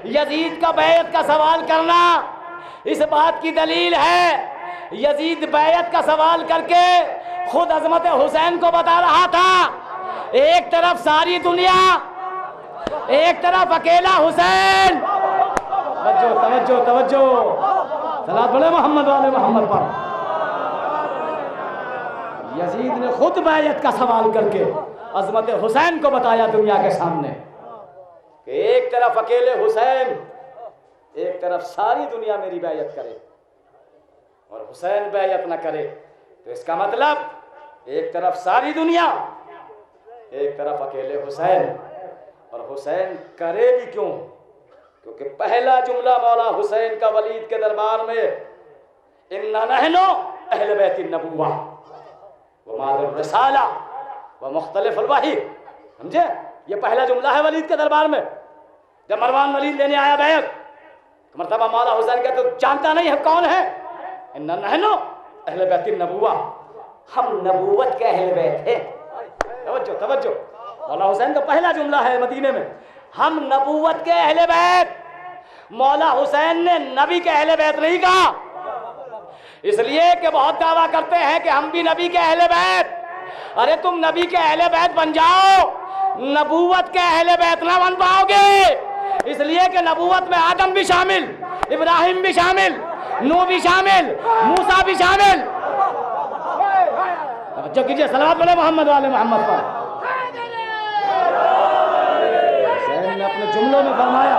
यजीद का बैयत का सवाल करना इस बात की दलील है, यजीद बैयत का सवाल करके खुद अजमत हुसैन को बता रहा था। एक तरफ सारी दुनिया, एक तरफ अकेला हुसैन। तवज्जो तवज्जो तवज्जो, सलात पढ़े मोहम्मद वाले मोहम्मद पर। यजीद ने खुद बैयत का सवाल करके अजमत हुसैन को बताया दुनिया के सामने कि एक तरफ अकेले हुसैन, एक तरफ सारी दुनिया मेरी बैयत करे और हुसैन बैयत ना करे। तो इसका मतलब एक तरफ सारी दुनिया, एक तरफ अकेले हुसैन। और हुसैन करे भी क्यों? क्योंकि पहला जुमला मौला हुसैन का वलीद के दरबार में, इन्ना नहनु अहले बैत नबुव्वा व मादर रसाला व मुख्तलिफ अलवाही। समझे? ये पहला जुमला है वलीद के दरबार में। जब मरवान वलीद लेने आया बैत तो मर्तबा मौला हुसैन कहते तो जानता नहीं है कौन है? इन्ना नहनु अहले बैत नबुव्वा, हम नबूवत के अहले बैत हैं। तवज्जो तवज्जो, मौला हुसैन का पहला जुमला है मदीने में, हम नबूवत के अहले बैत। मौला हुसैन ने नबी के अहले बैत नहीं कहा, इसलिए कि बहुत दावा करते हैं कि हम भी नबी के अहले बैत। अरे तुम नबी के अहले बैत बन जाओ, नबूवत के अहले बैत ना बन पाओगे। इसलिए कि नबूवत में आदम भी शामिल, इब्राहिम भी शामिल, नूह भी शामिल, मूसा भी शामिल। जो कीजिए सलावत बोले मोहम्मद वाले मोहम्मद पर। हुसैन ने अपने जुमलों में फरमाया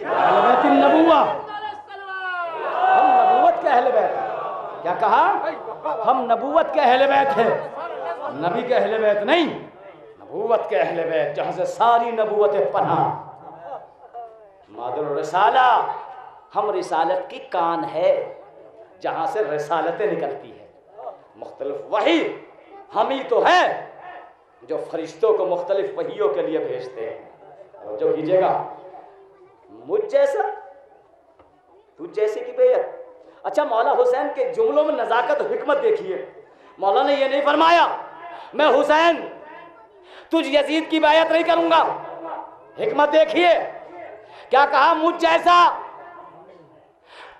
अहले बैत नबुव्वा, हम नबूवत के अहले बैत हैं। क्या कहा? हम नबूवत के अहले बैत हैं, नबी के अहले बैत नहीं, नबूवत के अहले बैत, जहां से सारी नबूवतें पनाह। मादुर रिसाला, हम रिसालत की कान है, जहां से रिसालतें निकलती है। मुख्तलिफ वही हम ही तो है जो फरिश्तों को मुख्तलिफ वहियों के लिए भेजते हैं। और जो कीजिएगा, मुझ जैसा तुझ जैसे की बेयत। अच्छा, मौला हुसैन के जुमलों में नजाकत और हिकमत देखिए। मौला ने ये नहीं फरमाया मैं हुसैन तुझ यजीद की बैयत नहीं करूंगा। हिकमत देखिए, क्या कहा? मुझ जैसा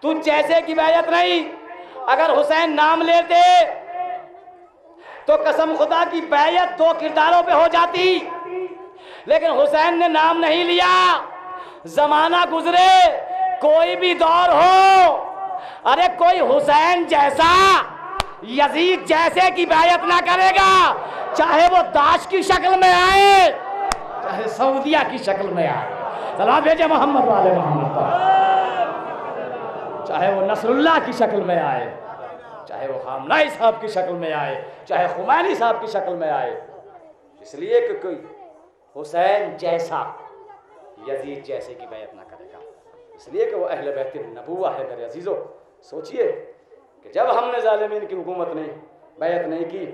तुझ जैसे की बैयत नहीं। अगर हुसैन नाम लेते तो कसम खुदा की बैयत दो किरदारों पे हो जाती, लेकिन हुसैन ने नाम नहीं लिया। जमाना गुजरे, कोई भी दौर हो, अरे कोई हुसैन जैसा यजीद जैसे की बैयत ना करेगा, चाहे वो दाश की शक्ल में आए, चाहे सऊदिया की शक्ल में आए। सलाम भेजे मोहम्मद वाले मोहम्मद पर। चाहे वो नसरुल्लाह की शक्ल में आए, चाहे वो खामनाई साहब की शक्ल में आए, चाहे खुमैनी साहब की शक्ल में आए। इसलिए कि कोई हुसैन जैसा यजीद जैसे की बैयत ना करेगा, इसलिए कि वो अहले बैत नबुव्वा है। मेरे अजीजों, सोचिए कि जब हमने जालिमीन की हुकूमत नहीं बैयत नहीं की,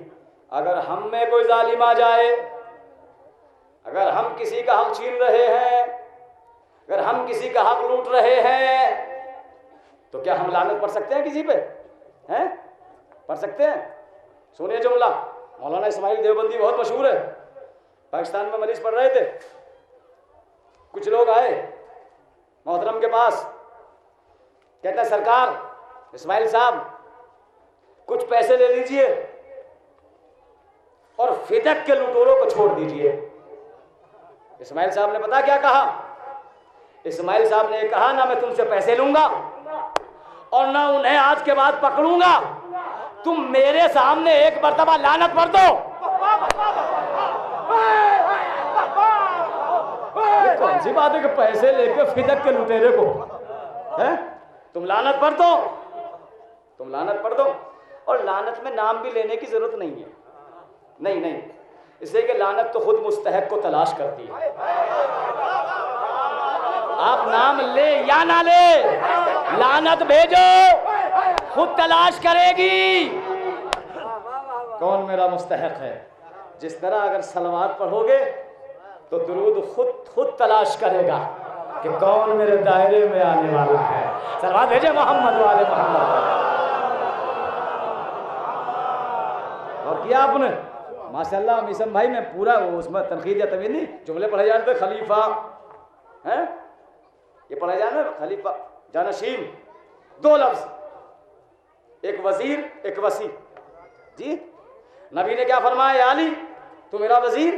अगर हम में कोई जालिम आ जाए, अगर हम किसी का हक छीन रहे हैं, अगर हम किसी का हक लूट रहे हैं, तो क्या हम लानत पढ़ सकते हैं किसी पे? हैं? पढ़ सकते हैं? सुनिए जुमला, मौलाना इस्माइल देवबंदी बहुत मशहूर है, पाकिस्तान में मरीज पढ़ रहे थे। कुछ लोग आए मोहतरम के पास, कहते हैं सरकार इस्माइल साहब कुछ पैसे ले लीजिए और फिदक के लुटेरों को छोड़ दीजिए। इस्माइल साहब ने पता क्या कहा? इस्माइल साहब ने कहा ना मैं तुमसे पैसे लूंगा और ना उन्हें आज के बाद पकड़ूंगा, तुम मेरे सामने एक मर्तबा लानत पढ़ दो। कौन सी बात है कि पैसे लेके फिदक के लुटेरे को है? तुम लानत पढ़ दो, तुम लानत पढ़ दो। और लानत में नाम भी लेने की जरूरत नहीं है, नहीं नहीं, इसलिए कि लानत तो खुद मुस्तहक को तलाश करती है। आप नाम ले या ना ले, लानत भेजो, खुद तलाश करेगी कौन मेरा मुस्तहक है। जिस तरह अगर सलवात पढ़ोगे तो दुरूद खुद तलाश करेगा कि कौन मेरे दायरे में आने वाला है। सलवात भेजे मोहम्मद वाले मोहम्मद। और किया आपने माशाल्लाह मिशन भाई, मैं पूरा उसमें तनकीद या तमीद नहीं, जुमले पढ़े जाते थे। खलीफा हैं, ये पढ़ा जाना, खलीफा जानशीन, दो लफ्ज, एक वजीर एक वसी। जी नबी ने क्या फरमाया? या अली तू मेरा वजीर,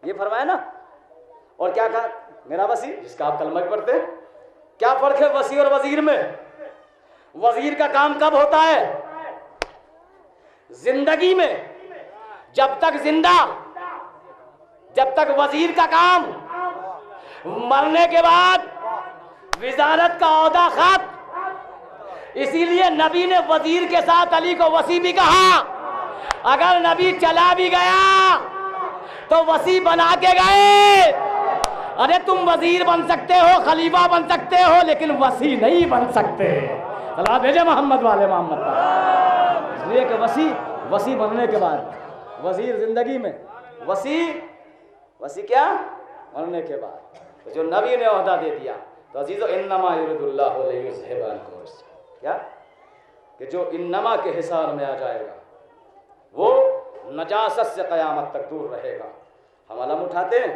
ये फरमाया ना। और क्या कहा? मेरा वसी, जिसका आप कलमा पढ़ते हैं। क्या फर्क है वसी और वजीर में? वजीर का काम कब होता है? जिंदगी में, जब तक जिंदा, जब तक वजीर का काम। मरने के बाद विजारत का ओहदा खत्म। इसीलिए नबी ने वजीर के साथ अली को वसी भी कहा। अगर नबी चला भी गया तो वसी बना के गए। अरे तुम वजीर बन सकते हो, खलीफा बन सकते हो, लेकिन वसी नहीं बन सकते। सलाह भेजे मोहम्मद वाले मोहम्मद पर। इसलिए कि वसी बनने के बाद, वजीर जिंदगी में, वसी क्या? मरने के बाद। तो जो नबी ने ओहदा दे दिया, तो अजीज़ो इन्नमा युरिदुल्लाहु लियुज़हिबा अन्कुम क्या कि जो इन्नमा के हिसार में आ जाएगा वो नजासत से क़यामत तक दूर रहेगा। हम अलम उठाते हैं,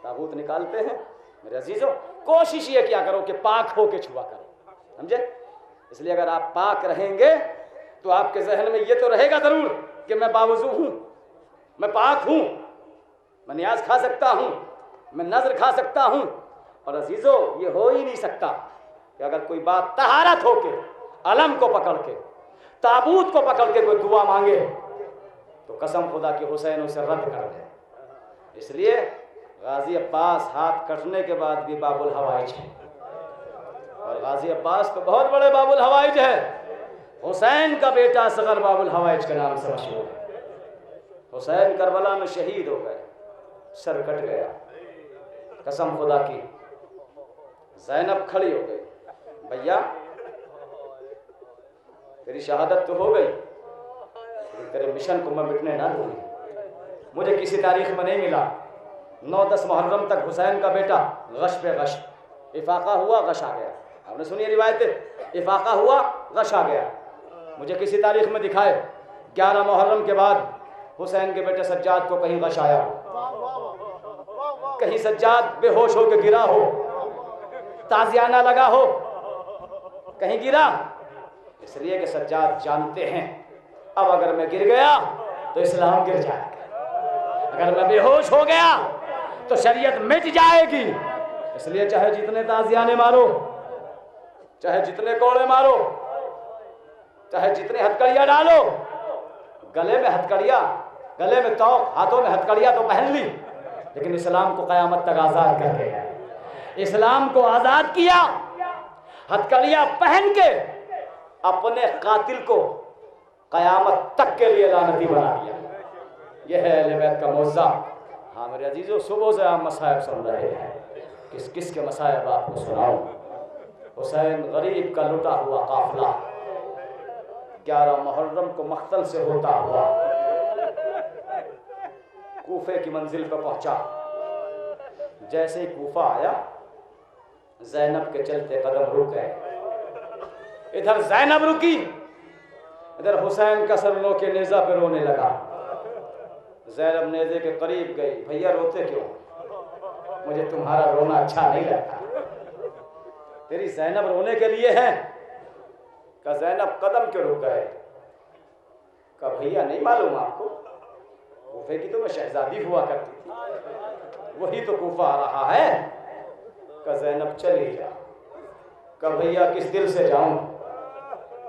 ताबूत निकालते हैं। मेरे अजीज़ों, कोशिश ये क्या करो कि पाक हो के छुआ करो, समझे? इसलिए अगर आप पाक रहेंगे तो आपके जहन में ये तो रहेगा ज़रूर कि मैं बावज़ू हूँ, मैं पाक हूँ, मैं नियाज खा सकता हूँ, मैं नज़र खा सकता हूँ। और अजीज़ों, ये हो ही नहीं सकता कि अगर कोई बात तहारत होके, अलम को पकड़ के, ताबूत को पकड़ के कोई दुआ मांगे तो कसम खुदा की हुसैन उसे रद्द कर दे। इसलिए गाजी अब्बास हाथ कटने के बाद भी बाबुल हवाइज है, और गाजी अब्बास तो बहुत बड़े बाबुल हवाइज है। हुसैन का बेटा असगर बाबुल हवाइज के नाम से मशहूर है। हुसैन करबला में शहीद हो गए, सर कट गया। कसम खुदा की, ज़ैनब खड़ी हो गई, भैया तेरी शहादत तो हो गई, तेरे मिशन को मैं मिटने ना दूंगी। मुझे किसी तारीख में नहीं मिला 9-10 मुहर्रम तक हुसैन का बेटा गश पे गश, इफाका हुआ गश आ गया। आपने सुनी रिवायतें, इफाका हुआ गश आ गया। मुझे किसी तारीख में दिखाए 11 मुहर्रम के बाद हुसैन के बेटे सज्जाद को कहीं गश आया हो, कहीं सज्जाद बेहोश होकर गिरा हो, ताजियाना लगा हो, कहीं गिरा। इसलिए कि सज्जाद जानते हैं अब अगर मैं गिर गया तो इस्लाम गिर जाएगा, अगर मैं बेहोश हो गया तो शरीयत मिट जाएगी। इसलिए चाहे जितने ताजियाने मारो, चाहे जितने कोड़े मारो, चाहे जितने हथकड़ियां डालो, गले में हथकड़ियां, गले में तौक, हाथों में हथकड़ियां तो पहन ली, लेकिन इस्लाम को कयामत तक आजाद कर दिया। इस्लाम को आजाद किया, हथकड़ियां पहन के अपने कातिल को कयामत तक के लिए लानती बना दिया। यह है अहले बैत का मौज़ा। हाँ मेरे अजीजों, सुबह से आप मसायब सुन रहे हैं, किस किस के मसायब आपको सुनाऊं। हुसैन गरीब का लुटा हुआ काफिला 11 मुहर्रम को मख्तल से होता हुआ कूफे की मंजिल पर पहुंचा। जैसे ही कूफा आया, ज़ैनब के चलते कदम रुक गए। इधर ज़ैनब रुकी, इधर हुसैन का सर लो के नेज़ा पे रोने लगा। ज़ैनब नेज़े के करीब गई, भैया रोते क्यों? मुझे तुम्हारा रोना अच्छा नहीं लगता। तेरी ज़ैनब रोने के लिए है? का ज़ैनब कदम क्यों रुक गए? का भैया नहीं मालूम आपको, कूफे की तो मैं शहजादी हुआ करती थी, वही तो कूफा आ रहा है। का ज़ैनब चली जा। का भैया किस दिल से जाऊं,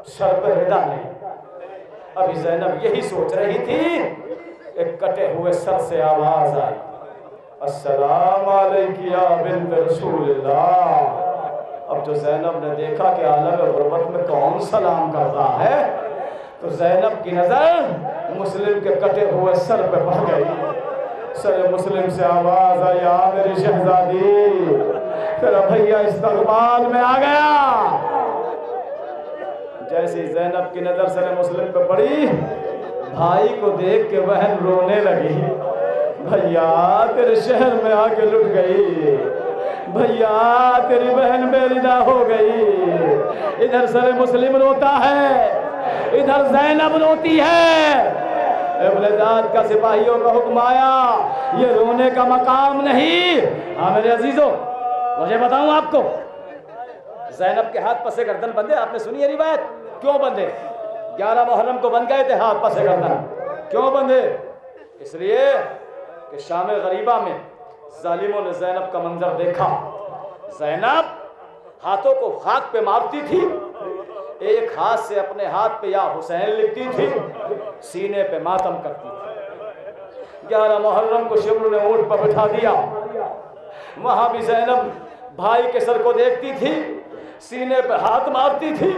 सर पर हिदा नहीं। अभी ज़ैनब यही सोच रही थी, एक कटे हुए सर से आवाज आई, अस्सलाम अलैकुम या बिन्त रसूलिल्लाह। अब जो ज़ैनब ने देखा कि आलम गुरबत में कौन सलाम करता है, तो ज़ैनब की नजर मुस्लिम के कटे हुए सर पे पड़ गई। सर मुस्लिम से आवाज आई, आ मेरी शहजादी, तेरा भैया इस्तकबाल में आ गया। जैसे ज़ैनब की नजर सर मुस्लिम पे पड़ी, भाई को देख के बहन रोने लगी। भैया तेरे शहर में आके लुट गई, भैया तेरी बहन बेरिदा हो गई। इधर सर मुस्लिम रोता है, इधर ज़ैनब रोती है। इब्न का सिपाहियों का हुक्म आया, ये रोने का मकाम नहीं। हाँ मेरे अजीजों, मुझे बताऊं आपको, ज़ैनब के हाथ पसे गर्दन बंधे, आपने सुनी है रिवायत? क्यों बंधे? 11 मुहर्रम को बंध गए थे हाथ पसे गर्दन। क्यों बंधे? इसलिए कि शाम गरीबा में जालिमों ने ज़ैनब का मंजर देखा। ज़ैनब हाथों को खाक पे मारती थी, एक हाथ से अपने हाथ पे या हुसैन लिखती थी, सीने पे मातम करती थी। 11 मुहर्रम को शिमर ने ऊंट पर बिठा दिया, वहां भी ज़ैनब भाई के सर को देखती थी, सीने पे हाथ मारती थी,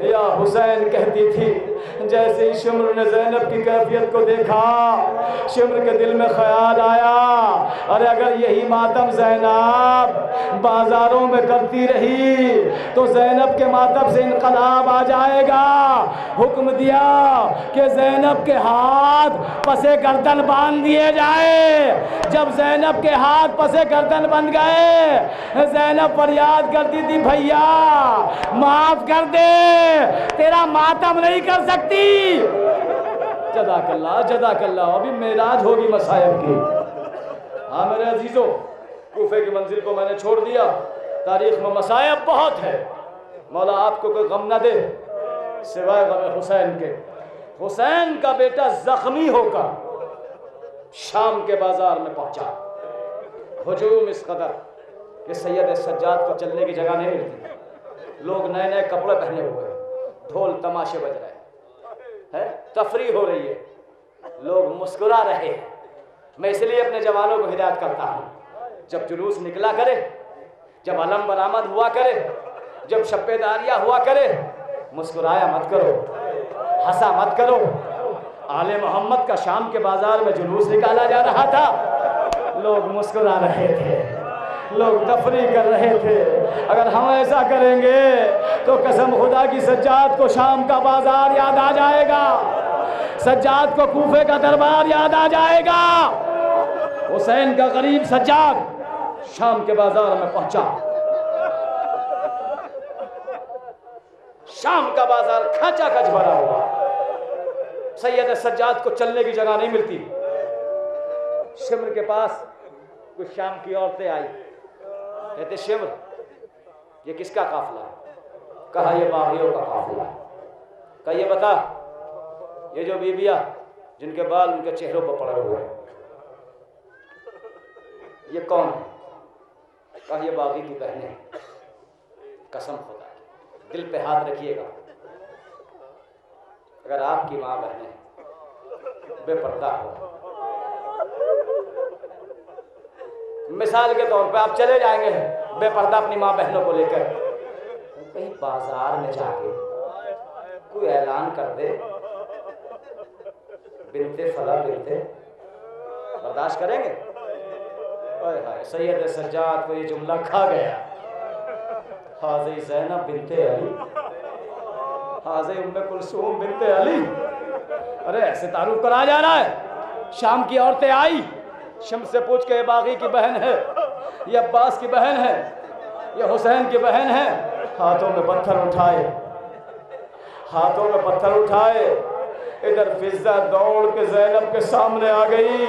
या हुसैन कहती थी। जैसे ही शिमर ने ज़ैनब की कैफियत को देखा, शिमर के दिल में ख्याल आया, अरे अगर यही मातम ज़ैनब बाजारों में करती रही तो ज़ैनब के मातम से इनकलाब आ जाएगा। हुक्म दिया कि ज़ैनब के हाथ पसे गर्दन बांध दिए जाए। जब ज़ैनब के हाथ पसे गर्दन बंध गए, ज़ैनब फरियाद करती थी, भैया माफ कर दे, तेरा मातम नहीं कर सकती। जज़ाकल्लाह जज़ाकल्लाह। अभी मेराज होगी मसायब की। हाँ मेरे अजीजों, कूफे की मंजिल को मैंने छोड़ दिया, तारीख में मसायब बहुत है। मौला आपको कोई गम न दे सिवाय गम हुसैन के। हुसैन का बेटा जख्मी होकर शाम के बाजार में पहुंचा। हुजूम इस कदर कि सैयद सज्जाद को चलने की जगह नहीं मिलती, लोग नए नए कपड़े पहने हुए, ढोल तमाशे बज रहे हैं, तफरी हो रही है, लोग मुस्कुरा रहे हैं। मैं इसलिए अपने जवानों को हिदायत करता हूँ, जब जुलूस निकला करे, जब अलम बरामद हुआ करे, जब शब्बेदारियाँ हुआ करे, मुस्कुराया मत करो, हंसा मत करो। आले मोहम्मद का शाम के बाजार में जुलूस निकाला जा रहा था, लोग मुस्कुरा रहे थे, लोग तफरी कर रहे थे। अगर हम ऐसा करेंगे तो कसम खुदा की सज्जाद को शाम का बाजार याद आ जाएगा, सज्जाद को कूफे का दरबार याद आ जाएगा। हुसैन का गरीब सज्जाद शाम के बाजार में पहुंचा। शाम का बाजार खचाखच भरा हुआ। सैयद सज्जाद को चलने की जगह नहीं मिलती। शिमर के पास कुछ शाम की औरतें आई, कहते शिमर ये किसका काफिला है? कहा ये बागियों का काफिला है। कहा ये बता, ये जो बीबियां जिनके बाल उनके चेहरों पर पड़े हुए हैं, ये कौन है? कहा ये बागी की बहनें। कसम खुदा की, दिल पे हाथ रखिएगा, अगर आपकी माँ बहनें बेपर्दा हो, मिसाल के तौर पे आप चले जाएंगे बेपर्दा अपनी माँ बहनों को लेकर, कहीं बाजार में जाके कोई ऐलान कर दे बिनते फला बिनते, बर्दाश्त करेंगे? ओए हाय, सैयद सज्जाद को ये जुमला खा गया। हाज़ी ज़ैनब बिनते अली, हाज़ी उम्मे कुलसूम बिनते अली। अरे ऐसे तारुफ करा जा रहा है। शाम की औरतें आई, शम्स से पूछ के ये बागी की बहन है, ये अब्बास की बहन है, ये हुसैन की बहन है। हाथों में पत्थर उठाए, हाथों में पत्थर उठाए। इधर फिजा दौड़ के ज़ैनब के सामने आ गई,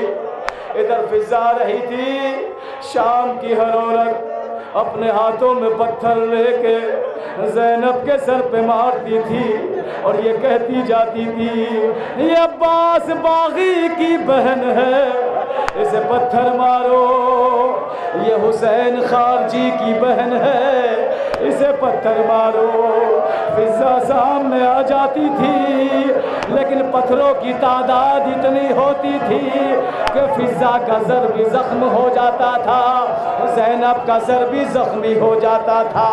इधर फिजा आ रही थी। शाम की हर औरत अपने हाथों में पत्थर लेके ज़ैनब के सर पे मारती थी और ये कहती जाती थी ये अब्बास बागी की बहन है, इसे पत्थर मारो। ये हुसैन खारजी की बहन है, इसे पत्थर मारो। फिजा सामने आ जाती थी, लेकिन पत्थरों की तादाद इतनी होती थी कि फिजा का सर भी जख्म हो जाता था, ज़ैनब का सर भी जख्मी हो जाता था।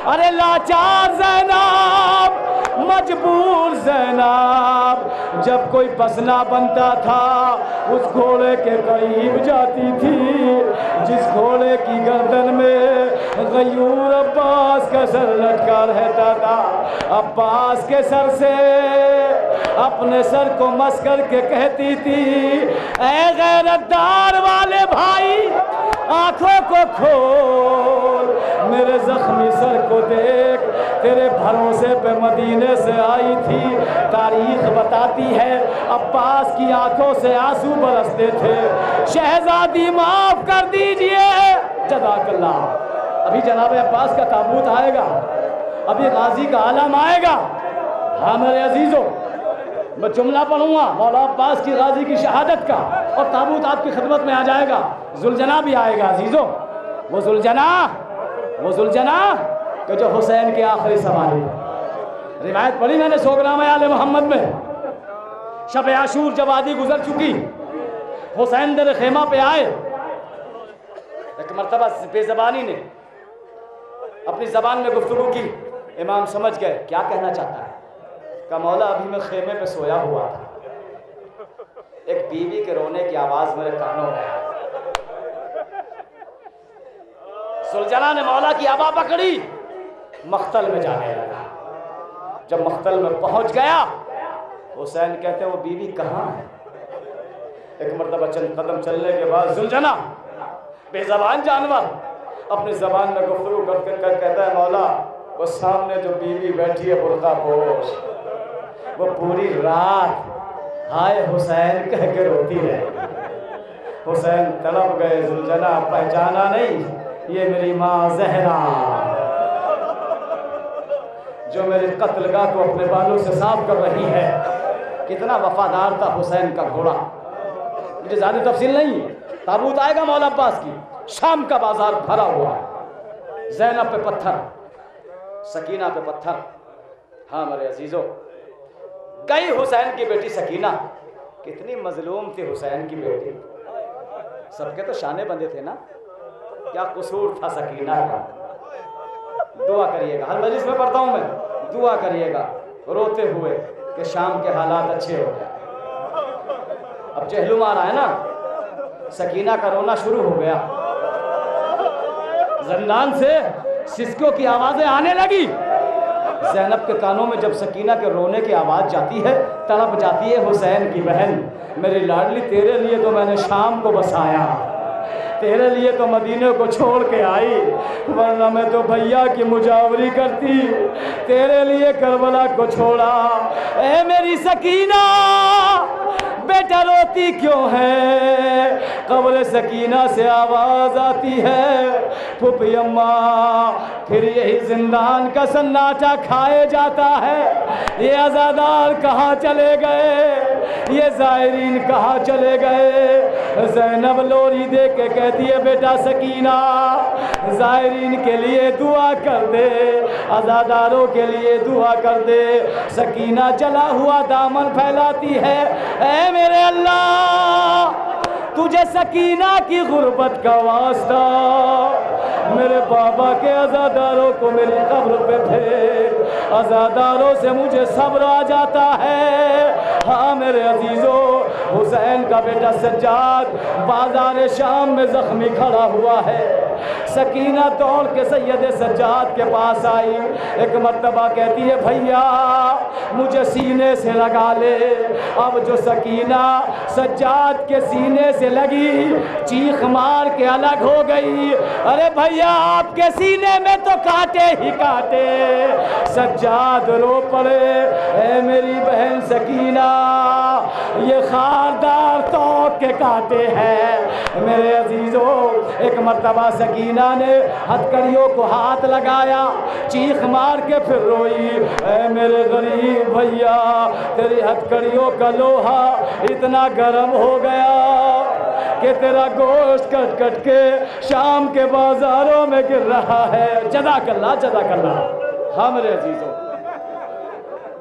अरे लाचार ज़ैनब, मजबूर ज़ैनब, जब कोई बसना बनता था उस घोड़े के करीब जाती थी जिस घोड़े की गर्दन में गयूर अब्बास का सर लटका रहता था। अब्बास के सर से अपने सर को मस करके कहती थी ऐ गैरतदार वाले भाई, आंखों को खोल, मेरे जख्मी सर को देख, तेरे भरोसे पे मदीने से आई थी। तारीख बताती है अब्बास की आंखों से आंसू बरसते थे। शहजादी माफ कर दीजिए, जज़ाकल्लाह। अभी जनाब अब्बास का ताबूत आएगा, अभी गाजी का आलम आएगा। हाँ मेरे अजीजों, मैं जुमला पढ़ूंगा मौला अब्बास की गाजी की शहादत का, और ताबूत आपकी खिदमत में आ जाएगा। जुलजना भी आएगा अजीजों, वो जुलजना कि जो हुसैन के आखिरी सवारी। रिवायत पढ़ी मैंने सोगनामा आले मोहम्मद में। शब आशूर जब आदि गुजर चुकी, हुसैन दर खेमा पे आए। एक मरतबा बेज़बानी ने अपनी ज़बान में गुफ्तगू की, इमाम समझ गए क्या कहना चाहता है। का मौला अभी मैं खेमे पे सोया हुआ था, एक बीवी के रोने की आवाज़ मेरे कानों में आई। सुलझना ने मौला की आबा पकड़ी, मख्तल में जाने लगा। जब मख्तल में पहुंच गया, हुसैन कहते वो बीवी कहाँ है। एक मरतबा चंद कदम चलने के बाद सुलझना बेज़बान जानवर अपनी ज़बान में गुफ्तगू कर कहता है मौला वो सामने जो बीवी बैठी है बुर्का पोश, वो पूरी रात हाय हुसैन कह के रोती रहे। हुसैन तड़प गए, सुलझना पहचाना नहीं, ये मेरी माँ ज़हरा जो मेरे कत्लगाह को अपने बालों से साफ कर रही है। कितना वफादार था हुसैन का घोड़ा। मुझे ज़्यादा तफसील नहीं। ताबूत आएगा मौला अब्बास की, शाम का बाजार भरा हुआ है। ज़ैनब पे पत्थर, सकीना पे पत्थर। हाँ मेरे अजीजों, गई हुसैन की बेटी सकीना। कितनी मजलूम थी हुसैन की बेटी, सबके तो शाने बंधे थे ना। क्या कसूर था सकीना का। दुआ करिएगा, हर मजलिस में पढ़ता हूँ मैं, दुआ करिएगा रोते हुए कि शाम के हालात अच्छे हो जाए। अब जहलुम आ रहा है ना, सकीना का रोना शुरू हो गया, जिंदान से सिसकों की आवाजें आने लगी। ज़ैनब के कानों में जब सकीना के रोने की आवाज़ जाती है, तड़प जाती है, हुसैन की बहन मेरी लाडली, तेरे लिए तो मैंने शाम को बसाया, तेरे लिए तो मदीने को छोड़ के आई, वरना मैं तो भैया की मुजावरी करती, तेरे लिए करबला को छोड़ा। ए मेरी सकीना बेटा रोती क्यों है? कब्र सकीना से आवाज आती है, फूफी अम्मा। फिर यही जिंदान का सन्नाटा खाए जाता है, ये आज़ादार कहाँ चले गए, ये ज़ायरीन कहाँ चले गए? ज़ैनब लोरी दे के कहती है, बेटा सकीना ज़ायरीन के लिए दुआ कर दे, आज़ादारों के लिए दुआ कर दे। सकीना जला हुआ दामन फैलाती है, ऐ मेरे अल्लाह तुझे सकीना की गुर्बत का वास्ता, मेरे बाबा के आज़ादारों को मेरी कब्र पे भेज, आज़ादारों से मुझे सब्र आ जाता है। हाँ मेरे अजीज़ों, हुसैन का बेटा सज्जाद बाजार शाम में ज़ख्मी खड़ा हुआ है। सकीना दौड़ के सैयद सज्जाद के पास आई, एक मर्तबा कहती है, भैया मुझे सीने से लगा ले। अब जो सकीना सज्जाद के सीने से लगी, चीख मार के अलग हो गई। अरे भैया आपके सीने में तो कांटे ही कांटे। सज्जाद रो पड़े, ए मेरी बहन सकीना ये खारदार तोक के कांटे हैं। मेरे अजीजों, एक मर्तबा सकीना ने हथकड़ियों को हाथ लगाया, चीख मार के फिर रोई, ए मेरे गरीब भैया तेरी हथकड़ियों का लोहा इतना गर्म हो गया कि तेरा गोश्त कट कट के शाम के बाजारों में गिर रहा है। जज़ाकल्लाह जज़ाकल्लाह। हाँ मेरे अजीजों,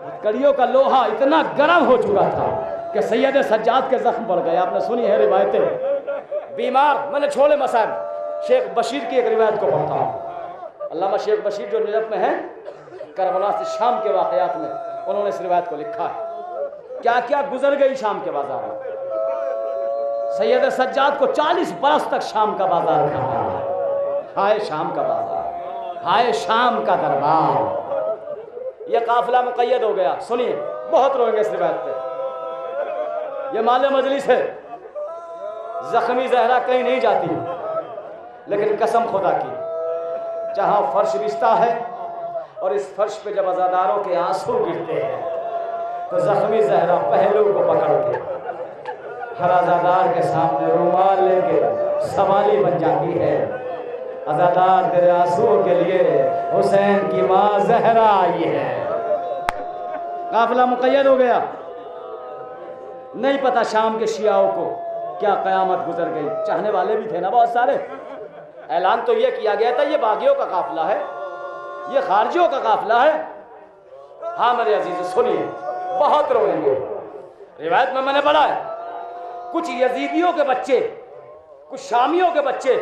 हथकड़ियों का लोहा इतना गर्म हो चुका था कि सैयद सज्जाद के जख्म पड़ गए। आपने सुनी है रिवायतें। बीमार, मैंने छोड़े मसाइब, शेख बशीर की एक रिवायत को पढ़ता हूँ। अल्लामा शेख बशीर जो निजफ में हैं, करबला से शाम के वाक़यात में उन्होंने इस रिवायत को लिखा है। क्या क्या गुजर गई शाम के बाजार में। सैयद सज्जाद को 40 बरस तक शाम का बाजार खाता है। हाय शाम का बाजार, हाय शाम का दरबार। यह काफिला मुक़य्यद हो गया। सुनिए, बहुत रोएंगे इस रिवायत पे। यह माले मजलिस है, जख्मी जहरा कहीं नहीं जाती, लेकिन कसम खुदा की जहाँ फर्श बिछता है और इस फर्श पे जब अज़ादारों के आंसू गिरते हैं तो जख्मी जहरा पहलू को पकड़ के हर अज़ादार के सामने रुमाल लेके सवाली बन जाती है। अज़ादार तेरे आंसुओं के लिए हुसैन की माँ जहरा आई है। काफिला मुक़य्यद हो गया। नहीं पता शाम के शियाओं को क्या क़यामत गुजर गई। चाहने वाले भी थे ना बहुत सारे। ऐलान तो ये किया गया था ये बागियों का काफिला है, ये खारजियों का काफिला है। हाँ मेरे अजीज सुनिए, बहुत रोएंगे। रिवायत में मैंने पढ़ा है, कुछ यजीदियों के बच्चे, कुछ शामियों के बच्चे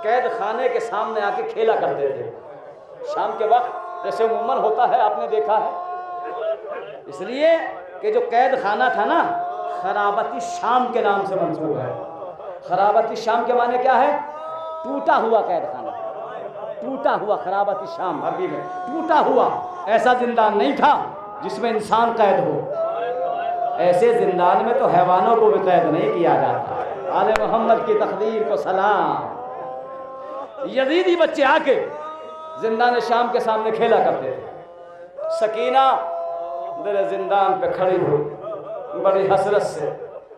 कैद खाने के सामने आके खेला करते थे शाम के वक्त, जैसे उमूमन होता है, आपने देखा है। इसलिए कि जो कैद खाना था ना, खराबती शाम के नाम से मंसूब है। खराबती शाम के माने क्या है? टूटा हुआ कैद खाना, टूटा हुआ। खराबती शाम अरबी में टूटा हुआ। ऐसा जिंदान नहीं था जिसमें इंसान कैद हो। ऐसे जिंदान में तो हैवानों को भी कैद नहीं किया जाता। आले मोहम्मद की तकदीर को सलाम। यजीदी बच्चे आके जिंदान शाम के सामने खेला करते थे। सकीना दर जिंदान पे खड़ी हुई, बड़ी हसरत से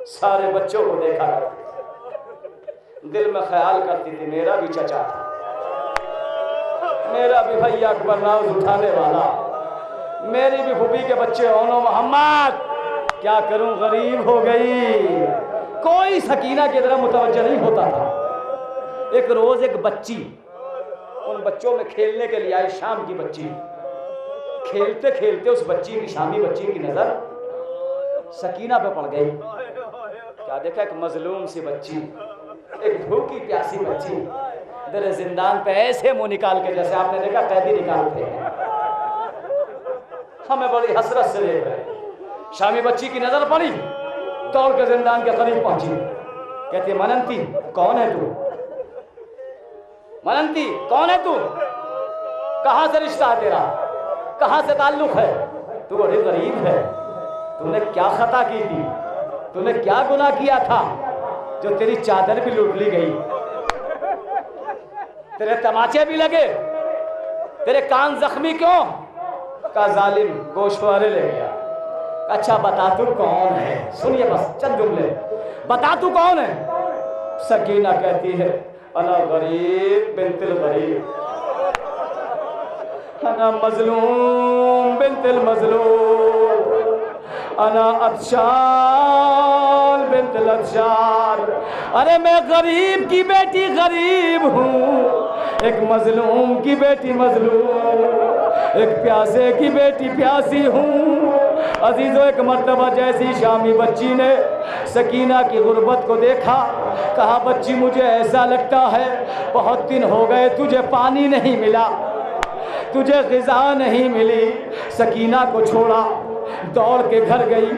सारे बच्चों को देखा करती, दिल में ख्याल करती थी मेरा भी चचा था, मेरा भी भैया अकबर नाज उठाने वाला, मेरी भी फूफी के बच्चे ओनो मोहम्मद। क्या करूं, गरीब हो गई। कोई सकीना की तरह मुतवज्जो नहीं होता था। एक रोज एक बच्ची उन बच्चों में खेलने के लिए आई, शाम की बच्ची। खेलते खेलते उस बच्ची की, शामी बच्ची की नजर सकीना पे पड़ गई। क्या देखा, एक मजलूम सी बच्ची, एक भूखी प्यासी बच्ची तेरे जिंदान पे ऐसे मुंह निकाल के जैसे आपने देखा कैदी निकालते हैं। हमें बड़ी हसरत से देख रहे। शामी बच्ची की नजर पड़ी, दौड़ के जिंदान के करीब पहुंची, कहती मनंती कौन है तू? मनंती कौन है तू? कहां से रिश्ता है तेरा? कहां से ताल्लुक है? तू बड़ी गरीब है। तूने क्या खता की थी? तूने क्या गुनाह किया था जो तेरी चादर भी लूट ली गई, तेरे तमाचे भी लगे, तेरे कान जख्मी क्यों? का जालिम गोशवारे ले गया। अच्छा बता तू कौन है? सुनिए बस चंद जुमले, बता तू कौन है? सकीना कहती है अना गरीब बिन्तिल गरीब, अना मजलूम बिन्तिल मजलूम, अना अत्शार बिन्तिल अत्शार। अरे मैं गरीब की बेटी गरीब हूँ, एक मजलूम की बेटी मजलूम, एक प्यासे की बेटी प्यासी हूँ। अजीजों एक मर्तबा जैसी शामी बच्ची ने सकीना की गुर्बत को देखा, कहा बच्ची मुझे ऐसा लगता है बहुत दिन हो गए तुझे पानी नहीं मिला, तुझे ग़िज़ा नहीं मिली। सकीना को छोड़ा, दौड़ के घर गई।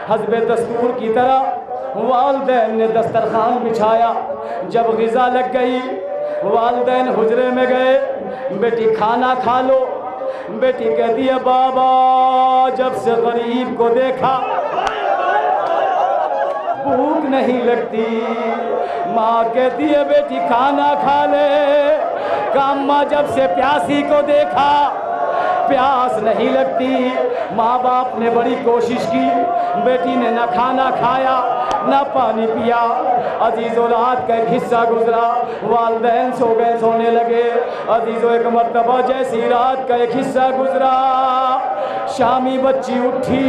हस्बे दस्तूर की तरह वालिदैन ने दस्तरखान बिछाया। जब ग़िज़ा लग गई, वालिदैन हुजरे में गए, बेटी खाना खा लो। बेटी कहती है बाबा जब से गरीब को देखा भूख नहीं लगती। माँ कहती है बेटी खाना खा ले। अम्मा जब से प्यासी को देखा प्यास नहीं लगती। माँ बाप ने बड़ी कोशिश की, बेटी ने न खाना खाया न पानी पिया। अजीज़ों रात का एक हिस्सा गुजरा, वालिदैन सो गए, सोने लगे। अजीज़ों एक मर्तबा जैसी रात का एक हिस्सा गुजरा, शामी बच्ची उठी,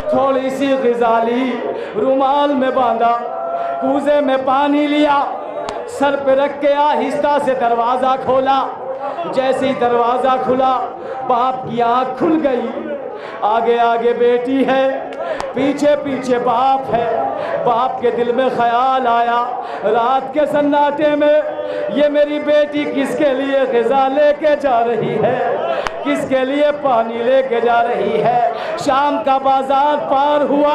थोड़ी सी ग़िज़ा ली, रुमाल में बांधा, कूजे में पानी लिया, सर पे रख के आहिस्ता से दरवाज़ा खोला। जैसे ही दरवाज़ा खुला बाप की आँख खुल गई। आगे आगे बेटी है, पीछे पीछे बाप है। बाप के दिल में ख्याल आया रात के सन्नाटे में ये मेरी बेटी किसके लिए ग़िज़ा लेके जा रही है, किसके लिए पानी लेके जा रही है। शाम का बाजार पार हुआ,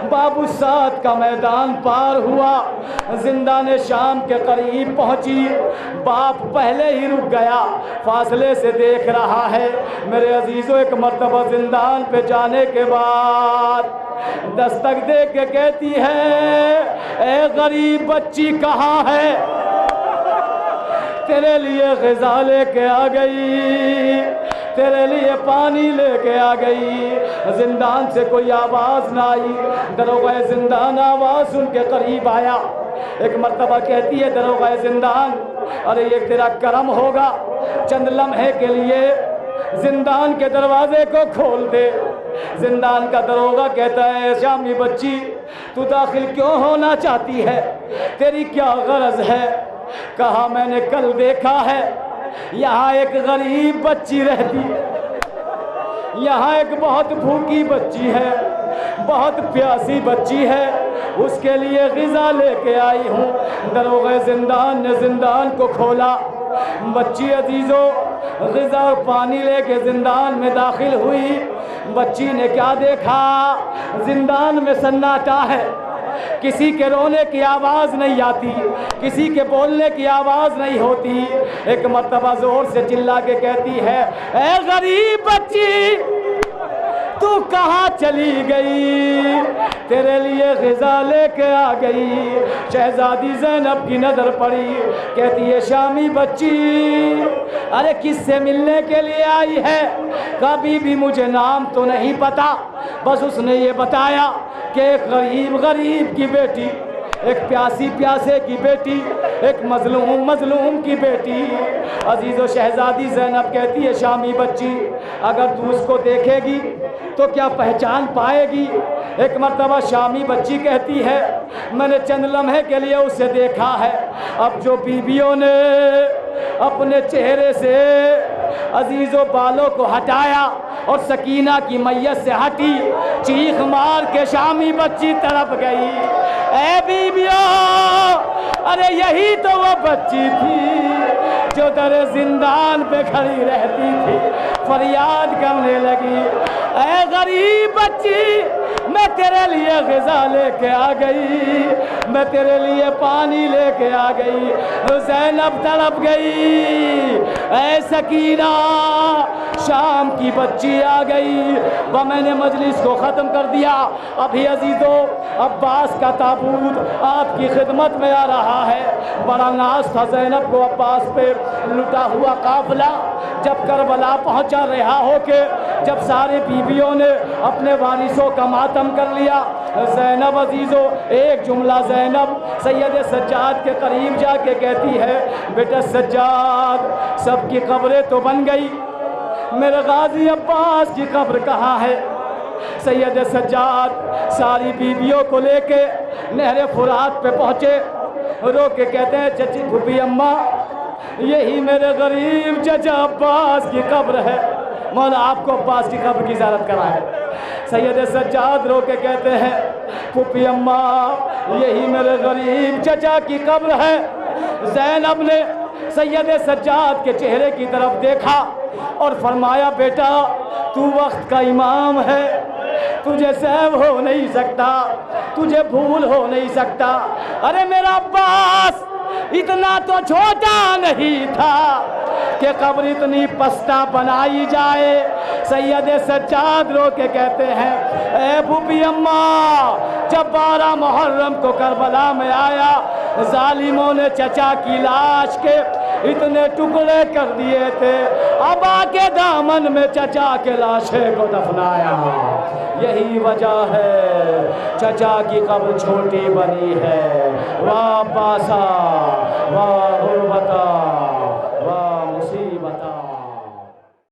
बाबू साद का मैदान पार हुआ, जिंदान शाम के करीब पहुंची। बाप पहले ही रुक गया, फासले से देख रहा है। मेरे अजीज़ों एक मर्तबा जिंदान पे जाने के बाद दस्तक दे के कहती है ए गरीब बच्ची कहाँ है? तेरे लिए ग़िज़ा लेके आ गई, तेरे लिए पानी लेके आ गई। जिंदान से कोई आवाज़ ना आई। दरोगा जिंदान आवाज़ सुन के करीब आया। एक मर्तबा कहती है दरोगा जिंदान अरे ये तेरा करम होगा, चंद लम्हे के लिए जिंदान के दरवाजे को खोल दे। जिंदान का दरोगा कहता है शामी बच्ची तू दाखिल क्यों होना चाहती है, तेरी क्या गरज है? कहा मैंने कल देखा है यहाँ एक गरीब बच्ची रहती, यहाँ एक बहुत भूखी बच्ची है, बहुत प्यासी बच्ची है, उसके लिए ग़िज़ा लेके आई हूँ। दरोगा जिंदान ने जिंदान को खोला। बच्ची अजीज़ों ग़िज़ा और पानी लेके जिंदान में दाखिल हुई। बच्ची ने क्या देखा, जिंदान में सन्नाटा है, किसी के रोने की आवाज़ नहीं आती, किसी के बोलने की आवाज़ नहीं होती। एक मर्तबा ज़ोर से चिल्ला के कहती है ए गरीब बच्ची तू कहाँ चली गई, तेरे लिए ग़िज़ा लेके आ गई। शहज़ादी ज़ैनब की नज़र पड़ी, कहती है शामी बच्ची अरे किससे मिलने के लिए आई है? कभी भी मुझे नाम तो नहीं पता, बस उसने ये बताया कि एक गरीब की बेटी, एक प्यासी प्यासे की बेटी, एक मजलूम की बेटी। अजीज़ो शहज़ादी ज़ैनब कहती है शामी बच्ची अगर तू उसको देखेगी तो क्या पहचान पाएगी? एक मर्तबा शामी बच्ची कहती है मैंने चंद लम्हे के लिए उसे देखा है। अब जो बीवियों ने अपने चेहरे से अजीज़ों बालों को हटाया और सकीना की मैयत से हटी, चीख मार के शामी बच्ची तड़प गई। ए बीवियों अरे यही तो वो बच्ची थी जो दर जिंदान पे खड़ी रहती थी, फरियाद करने लगी, ऐ गरीब बच्ची मैं तेरे लिए ग़िज़ा लेके आ गई, मैं तेरे लिए पानी लेके आ गई। ज़ैनब तड़प गई, ऐ सकीना शाम की बच्ची आ गई। वह मैंने मजलिस को ख़त्म कर दिया। अभी अजीज़ों अब्बास का ताबूत आपकी खिदमत में आ रहा है। बड़ा नाज था ज़ैनब को अब्बास पे लुटा हुआ काफिला जब करबला पहुंचा रिहा होके, जब सारे बीवियों ने अपने वारिसों का मातम कर लिया। ज़ैनब अजीज़ों एक जुमला ज़ैनब सैयद सज्जाद के करीब जाके कहती है, बेटा सज्जाद सबकी कब्रें तो बन गई, मेरे गाजी अब्बास की कब्र कहाँ है? सैयद सज्जाद सारी बीवियों को लेके नहरे फुरात पे पहुँचे, रो के कहते हैं चची फूफी अम्मा यही मेरे गरीब चचा अब्बास की कब्र है, मौला आपको अब्बास की कब्र की ज़ियारत कराए। सैयद सज्जाद रो के कहते हैं फूफी अम्मा यही मेरे गरीब चचा की कब्र है। ज़ैनब ने सैयद सज्जाद के चेहरे की तरफ देखा और फरमाया, बेटा तू वक्त का इमाम है, तुझे सहव हो नहीं सकता, तुझे भूल हो नहीं सकता। अरे मेरा अब्बास इतना तो छोटा नहीं था कि कब्र इतनी पस्ता बनाई जाए। सैयद सज्जाद रो के कहते हैं, ए फूफी अम्मा जब 12 मुहर्रम को करबला में आया, जालिमों ने चचा की लाश के इतने टुकड़े कर दिए थे, अब आके दामन में चचा के लाशे को दफनाया। यही वजह है चचा की कब्र छोटी बनी है। वाह बासा वाह गुरबता।